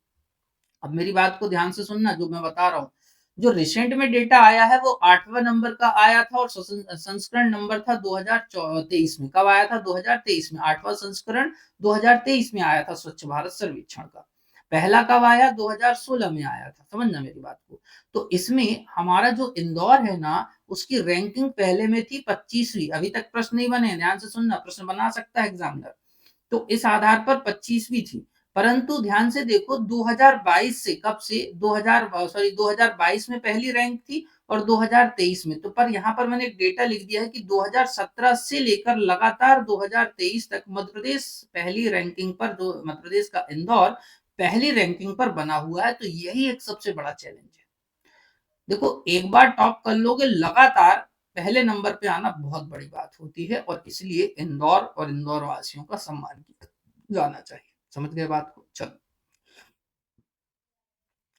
अब मेरी बात को ध्यान से सुनना, जो मैं बता रहा हूँ। जो रिसेंट में डेटा आया है वो 8वां नंबर का आया था, और संस्करण नंबर था 2023 में। कब आया था? 2023 में। 8वां संस्करण 2023 में आया था स्वच्छ भारत सर्वेक्षण का। पहला कब आया? 2016 में आया था, समझना मेरी बात को। तो इसमें हमारा जो इंदौर है ना, उसकी रैंकिंग पहले में थी 25वीं। अभी तक प्रश्न नहीं बने, ध्यान से सुनना, प्रश्न बना सकता है एग्जामिनर। तो इस आधार पर 25वीं थी। परंतु ध्यान से देखो 2022 से कब से 2022 में पहली रैंक थी और 2023 में, तो पर यहाँ पर मैंने एक डेटा लिख दिया है कि 2017 से लेकर लगातार 2023 तक मध्य प्रदेश पहली रैंकिंग पर, जो मध्य प्रदेश का इंदौर पहली रैंकिंग पर बना हुआ है। तो यही एक सबसे बड़ा चैलेंज है। देखो एक बार टॉप कर लोगे लगातार, पहले नंबर पे आना बहुत बड़ी बात होती है, और इसलिए इंदौर और इंदौर वासियों का सम्मान किया जाना चाहिए। समझ गए बात को? चलो,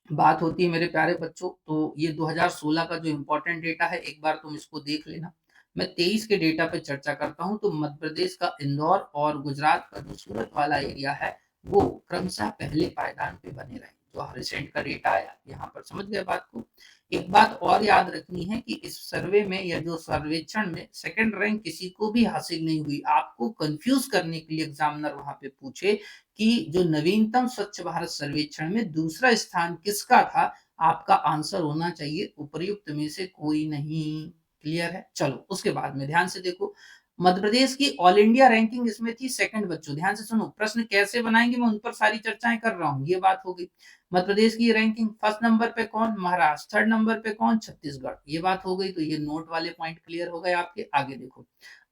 बात होती है मेरे प्यारे बच्चों, तो ये 2016 का जो इम्पोर्टेंट डेटा है, एक बार तुम इसको देख लेना। मैं 23 के डेटा पे चर्चा करता हूँ। तो मध्य प्रदेश का इंदौर और गुजरात का जो सूरत वाला एरिया है, वो क्रमशः पहले पायदान पे बने रहे। जो रिसेंट का डेटा आया यहाँ पर, समझ गए बात को? एक बात और याद रखनी है कि इस सर्वे में या जो सर्वेक्षण में सेकंड रैंक किसी को भी हासिल नहीं हुई। आपको कंफ्यूज करने के लिए एग्जामिनर वहां पे पूछे कि जो नवीनतम स्वच्छ भारत सर्वेक्षण में दूसरा स्थान किसका था, आपका आंसर होना चाहिए उपर्युक्त में से कोई नहीं। क्लियर है? चलो उसके बाद में ध्यान से देखो, मध्य प्रदेश की ऑल इंडिया रैंकिंग इसमें थी सेकंड। बच्चों ध्यान से सुनो, प्रश्न कैसे बनाएंगे मैं उन पर सारी चर्चाएं कर रहा हूँ। ये बात हो गई मध्य प्रदेश की रैंकिंग। फर्स्ट नंबर पे कौन? महाराष्ट्र। थर्ड नंबर पे कौन? छत्तीसगढ़। ये बात हो गई। तो ये नोट वाले पॉइंट क्लियर हो गए आपके। आगे देखो,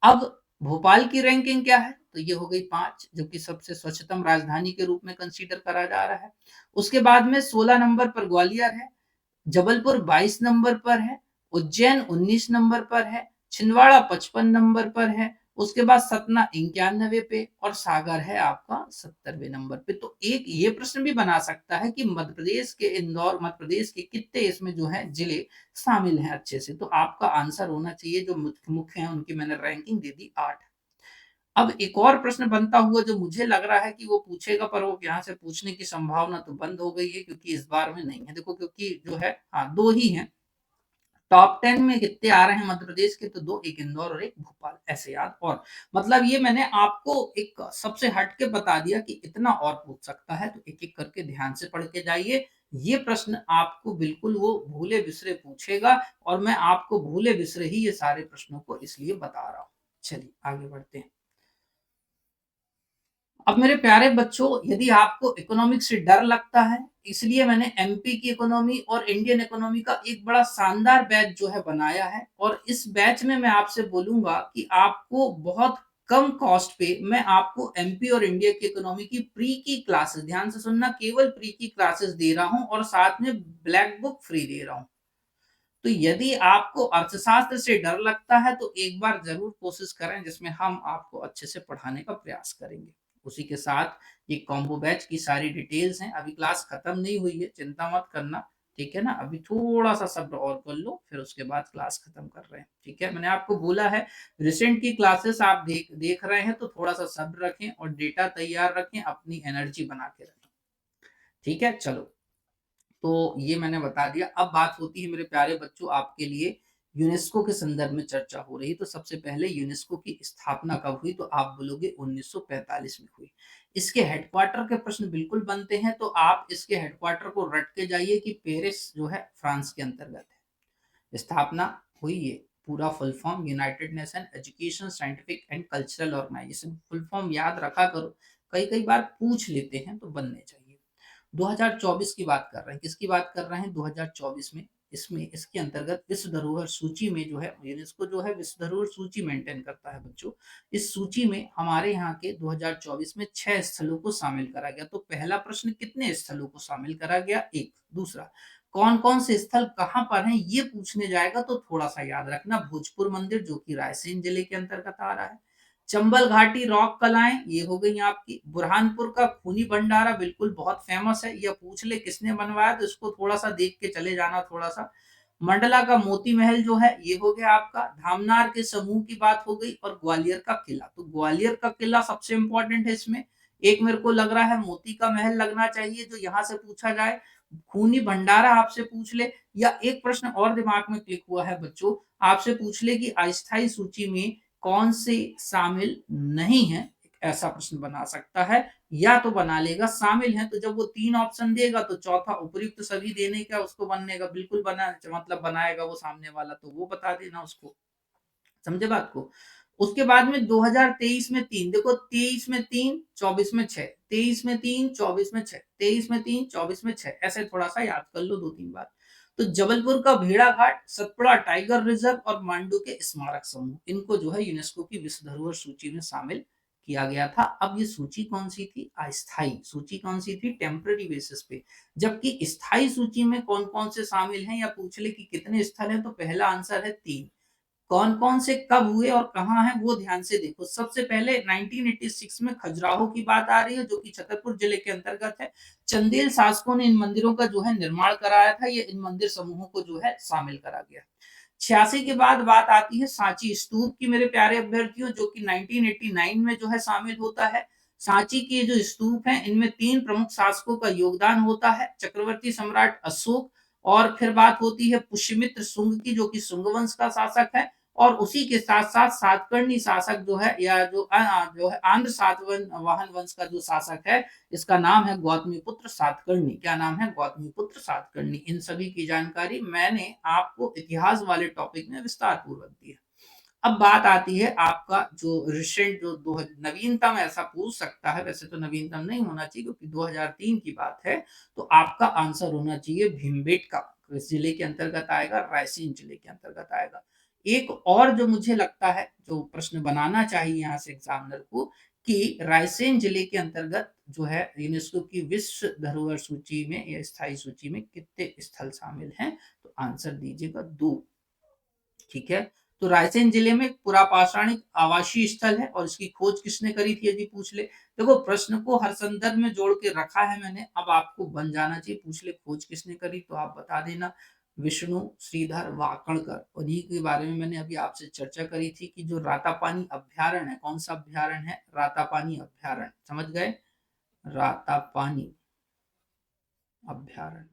अब भोपाल की रैंकिंग क्या है? तो ये हो गई 5, जो कि सबसे स्वच्छतम राजधानी के रूप में कंसीडर करा जा रहा है। उसके बाद में 16 नंबर पर ग्वालियर है, जबलपुर 22 नंबर पर है, उज्जैन 19 नंबर पर है, छिंदवाड़ा 55 नंबर पर है, उसके बाद सतना 91 पे, और सागर है आपका 70वें नंबर पे। तो एक ये प्रश्न भी बना सकता है कि मध्य प्रदेश के इंदौर, मध्य प्रदेश के कितने इसमें जो है जिले शामिल हैं अच्छे से। तो आपका आंसर होना चाहिए, जो मुख्य मुख्य है उनकी मैंने रैंकिंग दे दी 8। अब एक और प्रश्न बनता हुआ जो मुझे लग रहा है कि वो पूछेगा, पर वो यहाँ से पूछने की संभावना तो बंद हो गई है, क्योंकि इस बार में नहीं है। देखो, क्योंकि जो है, हाँ, दो ही हैं टॉप 10 में। कितने आ रहे हैं मध्य प्रदेश के? तो दो, एक इंदौर और एक भोपाल, ऐसे याद। और मतलब ये मैंने आपको एक सबसे हट के बता दिया कि इतना और पूछ सकता है। तो एक एक करके ध्यान से पढ़ के जाइए। ये प्रश्न आपको बिल्कुल वो भूले बिसरे पूछेगा, और मैं आपको भूले बिसरे ही ये सारे प्रश्नों को इसलिए बता रहा हूँ। चलिए आगे बढ़ते हैं। अब मेरे प्यारे बच्चों, यदि आपको इकोनॉमिक्स से डर लगता है, इसलिए मैंने एमपी की इकोनॉमी और इंडियन इकोनॉमी का एक बड़ा शानदार बैच जो है बनाया है। और इस बैच में मैं आपसे बोलूंगा कि आपको बहुत कम कॉस्ट पे मैं आपको एमपी और इंडिया की इकोनॉमी की प्री की क्लासेस, ध्यान से सुनना, केवल प्री की क्लासेस दे रहा हूं, और साथ में ब्लैक बुक फ्री दे रहा हूं। तो यदि आपको अर्थशास्त्र से डर लगता है, तो एक बार जरूर कोशिश करें, जिसमें हम आपको अच्छे से पढ़ाने का प्रयास करेंगे। उसी के साथ ये कॉम्बो बैच की सारी डिटेल्स हैं। अभी क्लास खत्म नहीं हुई है, चिंता मत करना, ठीक है ना? अभी थोड़ा सा सब्र और कर लो, फिर उसके बाद क्लास खत्म कर रहे हैं, ठीक है? मैंने आपको बोला है, रिसेंट की क्लासेस आप देख रहे हैं, तो थोड़ा सा सब्र रखें और डेटा तैयार रखें, अपनी एनर्जी बना के रखें, ठीक है? चलो, तो ये मैंने बता दिया। अब बात होती है मेरे प्यारे बच्चों आपके लिए, यूनेस्को के संदर्भ में चर्चा हो रही। तो सबसे पहले यूनेस्को की स्थापना कब हुई? तो आप बोलोगे 1945 में हुई। इसके हेडक्वार्टर के प्रश्न बिल्कुल बनते हैं, तो आप इसके हेडक्वार्टर को रट के जाइए कि पेरिस जो है फ्रांस के अंतर्गत है। स्थापना हुई ये, पूरा full form United Nation Education Scientific and Cultural Organization. Full form याद रखा करो, कई कई बार पूछ लेते हैं, तो बनने चाहिए। 2024 की बात कर रहे हैं। किसकी बात कर रहे हैं? 2024 में। इसमें इसके अंतर्गत विश्व धरोहर सूची में जो है, यूनेस्को जो है विश्व धरोहर सूची मेंटेन करता है बच्चों। इस सूची में हमारे यहाँ के 2024 में 6 स्थलों को शामिल करा गया। तो पहला प्रश्न, कितने स्थलों को शामिल करा गया? एक। दूसरा, कौन कौन से स्थल कहाँ पर हैं, ये पूछने जाएगा, तो थोड़ा सा याद रखना, भोजपुर मंदिर जो कि रायसेन जिले के अंतर्गत आ रहा है, चंबल घाटी रॉक कलाएं, ये हो गई आपकी, बुरहानपुर का खूनी भंडारा बिल्कुल बहुत फेमस है, यह पूछ ले किसने बनवाया, तो इसको थोड़ा सा देख के चले जाना थोड़ा सा। मंडला का मोती महल जो है, ये हो गया आपका। धामनार के समूह की बात हो गई, और ग्वालियर का किला। तो ग्वालियर का किला सबसे इंपॉर्टेंट है इसमें। एक मेरे को लग रहा है मोती का महल लगना चाहिए, जो यहाँ से पूछा जाए। खूनी भंडारा आपसे पूछ ले, या एक प्रश्न और दिमाग में क्लिक हुआ है बच्चों, आपसे पूछ ले कि अस्थायी सूची में कौन से शामिल नहीं है, ऐसा प्रश्न बना सकता है। या तो बना लेगा शामिल है, तो जब वो 3 ऑप्शन देगा, तो चौथा उपयुक्त सभी देने का उसको बनने का बिल्कुल बना, मतलब बनाएगा वो सामने वाला, तो वो बता देना उसको। समझे बात को? उसके बाद में 2023 में 3, देखो 23 में 3, 24 में 6, 23 में 3, 24 में 6, 23 में 3, 24 में 6, ऐसे थोड़ा सा याद कर लो 2-3 बार। तो जबलपुर का भेड़ा घाट, सतपुड़ा टाइगर रिजर्व और मांडू के स्मारक समूह, इनको जो है यूनेस्को की विश्व धरोहर सूची में शामिल किया गया था। अब ये सूची कौन सी थी? अस्थाई सूची। कौन सी थी? टेम्पररी बेसिस पे। जबकि स्थायी सूची में कौन कौन से शामिल हैं, या पूछ ले कि कितने स्थल हैं, तो पहला आंसर है 3। कौन कौन से कब हुए और कहाँ है वो ध्यान से देखो। सबसे पहले 1986 में खजुराहो की बात आ रही है, जो कि छतरपुर जिले के अंतर्गत है। चंदेल शासकों ने इन मंदिरों का जो है निर्माण कराया था। ये इन मंदिर समूहों को जो है शामिल करा गया। 86 के बाद बात आती है सांची स्तूप की, मेरे प्यारे अभ्यर्थियों, जो कि 1989 में जो है शामिल होता है। सांची के जो स्तूप हैं, इनमें 3 प्रमुख शासकों का योगदान होता है, चक्रवर्ती सम्राट अशोक, और फिर बात होती है पुष्यमित्र शुंग की, जो कि शुंग वंश का शासक है, और उसी के साथ साथ सातकर्णी शासक जो है, या जो है आंध्र सातवाहन वंश का जो शासक है, इसका नाम है गौतमीपुत्र सातकर्णी। क्या नाम है? गौतमीपुत्र सातकर्णी। इन सभी की जानकारी मैंने आपको इतिहास वाले टॉपिक में विस्तार पूर्वक दी है। अब बात आती है आपका जो रिसेंट जो दो नवीनतम, ऐसा पूछ सकता है, वैसे तो नवीनतम नहीं होना चाहिए क्योंकि 2003 की बात है, तो आपका आंसर होना चाहिए भीमबेटका। किस जिले के अंतर्गत आएगा? रायसेन जिले के अंतर्गत आएगा। एक और जो मुझे लगता है जो प्रश्न बनाना चाहिए यहाँ से एग्जामिनर को, कि रायसेन जिले के अंतर्गत जो है यूनेस्को की विश्व धरोहर सूची में या स्थायी सूची में कितने स्थल शामिल हैं, तो आंसर दीजिएगा 2। ठीक है, तो रायसेन जिले में पुरापाषाणिक आवासीय स्थल है, और इसकी खोज किसने करी थी यदि पूछ ले। देखो प्रश्न को हर संदर्भ में जोड़ के रखा है मैंने, अब आपको बन जाना चाहिए, पूछ ले खोज किसने करी तो आप बता देना। विष्णु श्रीधर वाकणकर, उन्हीं के बारे में मैंने अभी आपसे चर्चा करी थी कि जो रातापानी अभ्यारण्य है, कौन सा अभ्यारण्य है? रातापानी अभ्यारण्य, समझ गए? रातापानी अभ्यारण्य।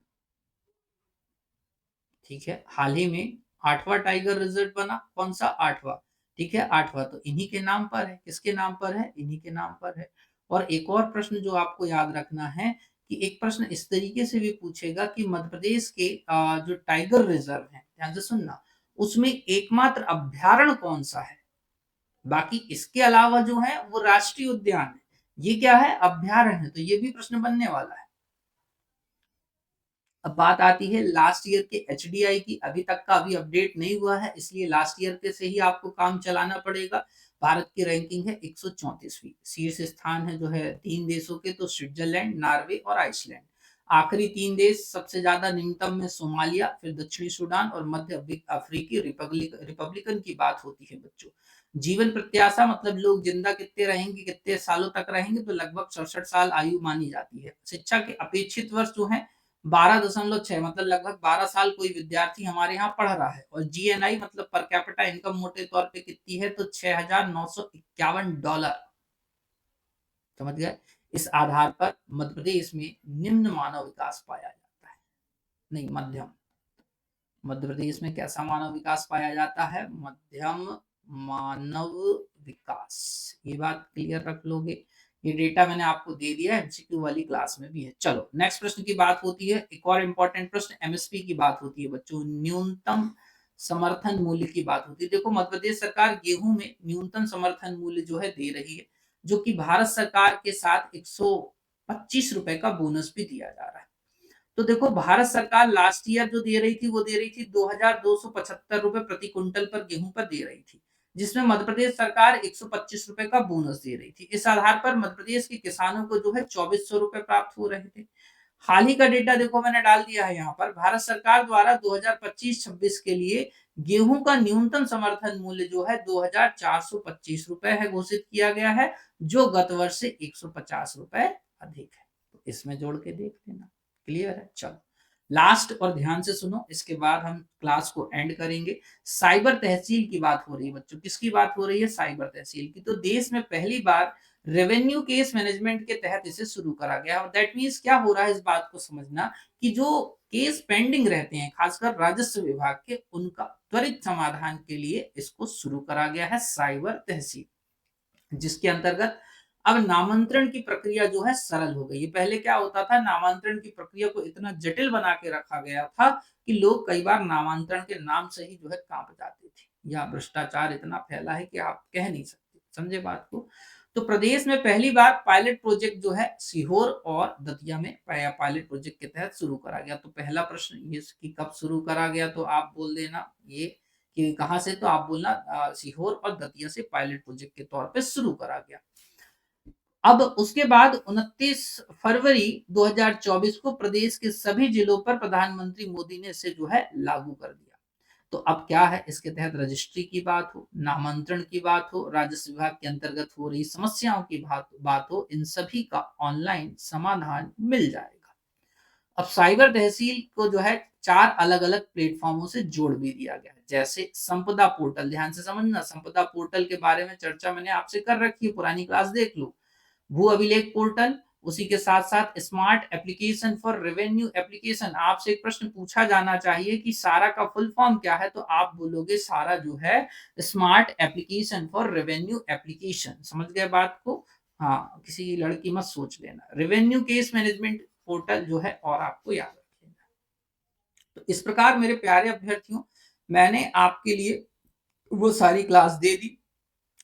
ठीक है, हाल ही में 8वां टाइगर रिजर्व बना, कौन सा? 8वां। ठीक है, 8वां तो इन्हीं के नाम पर है। किसके नाम पर है? इन्हीं के नाम पर है। और एक और प्रश्न जो आपको याद रखना है, कि एक प्रश्न इस तरीके से भी पूछेगा कि मध्य प्रदेश के जो टाइगर रिजर्व है, ध्यान से सुनना, उसमें एकमात्र अभ्यारण्य कौन सा है? बाकी इसके अलावा जो है वो राष्ट्रीय उद्यान है, ये क्या है? अभ्यारण्य है। तो ये भी प्रश्न बनने वाला है। अब बात आती है लास्ट ईयर के एचडीआई की। अभी तक का अभी अपडेट नहीं हुआ है, इसलिए लास्ट ईयर के से ही आपको काम चलाना पड़ेगा। भारत की रैंकिंग है 134वीं। शीर्ष स्थान है जो है 3 देशों के, तो स्विट्जरलैंड, नॉर्वे और आइसलैंड। आखिरी 3 देश सबसे ज्यादा निम्नतम में सोमालिया, फिर दक्षिणी सूडान और मध्य अफ्रीकी रिपब्लिकन की बात होती है बच्चों। जीवन प्रत्याशा मतलब लोग जिंदा कितने रहेंगे, कितने सालों तक रहेंगे, तो लगभग 67 साल आयु मानी जाती है। शिक्षा के अपेक्षित वर्ष जो है 12.6, मतलब लगभग 12 साल कोई विद्यार्थी हमारे यहाँ पढ़ रहा है। और जीएनआई मतलब पर कैपिटा इनकम मोटे तौर पे कितनी है, तो $6,951। समझ गए? इस आधार पर मध्य प्रदेश में निम्न मानव विकास पाया जाता है, नहीं मध्यम। मध्य प्रदेश में कैसा मानव विकास पाया जाता है? मध्यम मानव विकास। ये बात क्लियर रख लोगे। ये डेटा मैंने आपको दे दिया है, एमसीक्यू वाली क्लास में भी है। चलो नेक्स्ट प्रश्न की बात होती है। एक और इंपॉर्टेंट प्रश्न एमएसपी की बात होती है बच्चों, न्यूनतम समर्थन मूल्य की बात होती है। देखो मध्य प्रदेश सरकार गेहूं में न्यूनतम समर्थन मूल्य जो है दे रही है, जो कि भारत सरकार के साथ 125 रुपए का बोनस भी दिया जा रहा है। तो देखो भारत सरकार लास्ट ईयर जो दे रही थी, वो दे रही थी 2275 रुपए प्रति क्विंटल पर गेहूं पर दे रही थी, जिसमें मध्य प्रदेश सरकार 125 रुपए का बोनस दे रही थी। इस आधार पर मध्य प्रदेश के किसानों को जो है 2400 रुपए प्राप्त हो रहे थे। हाल ही का डेटा देखो मैंने डाल दिया है यहाँ पर। भारत सरकार द्वारा 2025-26 के लिए गेहूं का न्यूनतम समर्थन मूल्य जो है 2425 रुपए है, घोषित किया गया है, जो गत वर्ष से 150 रुपए अधिक है। तो इसमें जोड़ के देख लेना। क्लियर है? चलो लास्ट और ध्यान से सुनो, इसके बाद हम क्लास को एंड करेंगे। साइबर तहसील की बात हो रही है बच्चों। किसकी बात हो रही है? साइबर तहसील की। तो देश में पहली बार रेवेन्यू केस मैनेजमेंट के तहत इसे शुरू करा गया। दैट मीन्स क्या हो रहा है, इस बात को समझना कि जो केस पेंडिंग रहते हैं खासकर राजस्व विभाग के, उनका त्वरित समाधान के लिए इसको शुरू करा गया है साइबर तहसील, जिसके अंतर्गत अब नामांतरण की प्रक्रिया जो है सरल हो गई है। पहले क्या होता था, नामांतरण की प्रक्रिया को इतना जटिल बना के रखा गया था कि लोग कई बार नामांतरण के नाम से ही जो है कांप जाते थे। या भ्रष्टाचार इतना फैला है कि आप कह नहीं सकते। समझे बात को? तो प्रदेश में पहली बार पायलट प्रोजेक्ट जो है सीहोर और दतिया में पायलट प्रोजेक्ट के तहत शुरू करा गया। तो पहला प्रश्न ये कि कब शुरू करा गया, तो आप बोल देना ये कि कहाँ से, तो आप बोलना सीहोर और दतिया से पायलट प्रोजेक्ट के तौर पे शुरू करा गया। अब उसके बाद 29 फरवरी 2024 को प्रदेश के सभी जिलों पर प्रधानमंत्री मोदी ने इसे जो है लागू कर दिया। तो अब क्या है, इसके तहत रजिस्ट्री की बात हो, नामांतरण की बात हो, राजस्व विभाग के अंतर्गत हो रही समस्याओं की बात हो, इन सभी का ऑनलाइन समाधान मिल जाएगा। अब साइबर तहसील को जो है 4 अलग-अलग प्लेटफॉर्मों से जोड़ भी दिया गया है। जैसे संपदा पोर्टल, ध्यान से समझना, संपदा पोर्टल के बारे में चर्चा मैंने आपसे कर रखी है, पुरानी क्लास देख लो। भू अभिलेख पोर्टल, उसी के साथ-साथ smart application for revenue application. आपसे एक प्रश्न पूछा जाना चाहिए कि सारा का फुल फॉर्म क्या है? तो आप बोलोगे सारा जो है smart application for revenue application. समझ गए बात को? हाँ, किसी की लड़की मत सोच लेना। रेवेन्यू केस मैनेजमेंट पोर्टल जो है और आपको याद रख लेना। तो इस प्रकार मेरे प्यारे अभ्यर्थियों, मैंने आपके लिए वो सारी क्लास दे दी।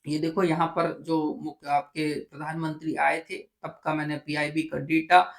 ये देखो यहाँ पर जो आपके प्रधानमंत्री आए थे तब का मैंने पीआईबी का डेटा,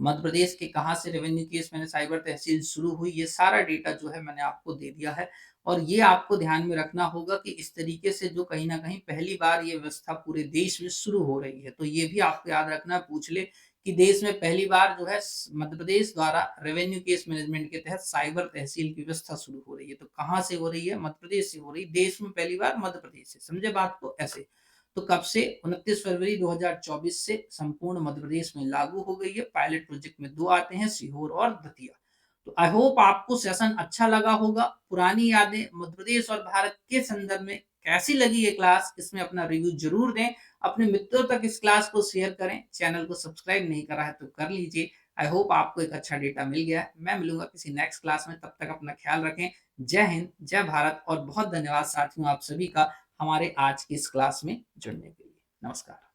मध्य प्रदेश के कहाँ से रेवेन्यू केस मैंने साइबर तहसील शुरू हुई, ये सारा डेटा जो है मैंने आपको दे दिया है। और ये आपको ध्यान में रखना होगा कि इस तरीके से जो कहीं ना कहीं पहली बार ये व्यवस्था पूरे देश में शुरू हो रही है, तो ये भी आपको याद रखना, पूछ ले कि देश में पहली बार जो है मध्य प्रदेश द्वारा रेवेन्यू केस मैनेजमेंट के तहत साइबर तहसील की व्यवस्था शुरू हो रही है। तो कहाँ से हो रही है? मध्य प्रदेश से हो रही है। देश में पहली बार मध्य प्रदेश से। समझे बात को? ऐसे। तो कब से? 29 फरवरी 2024 से संपूर्ण मध्य प्रदेश में लागू हो गई है। पायलट प्रोजेक्ट में 2 आते हैं, सीहोर और दतिया। तो आई होप आपको सेशन अच्छा लगा होगा। पुरानी यादें मध्य प्रदेश और भारत के संदर्भ में कैसी लगी ये क्लास, इसमें अपना रिव्यू जरूर दें। अपने मित्रों तक इस क्लास को शेयर करें। चैनल को सब्सक्राइब नहीं करा है तो कर लीजिए। आई होप आपको एक अच्छा डेटा मिल गया है। मैं मिलूंगा किसी नेक्स्ट क्लास में, तब तक अपना ख्याल रखें। जय हिंद, जय भारत, और बहुत धन्यवाद साथियों आप सभी का हमारे आज की इस क्लास में जुड़ने के लिए। नमस्कार।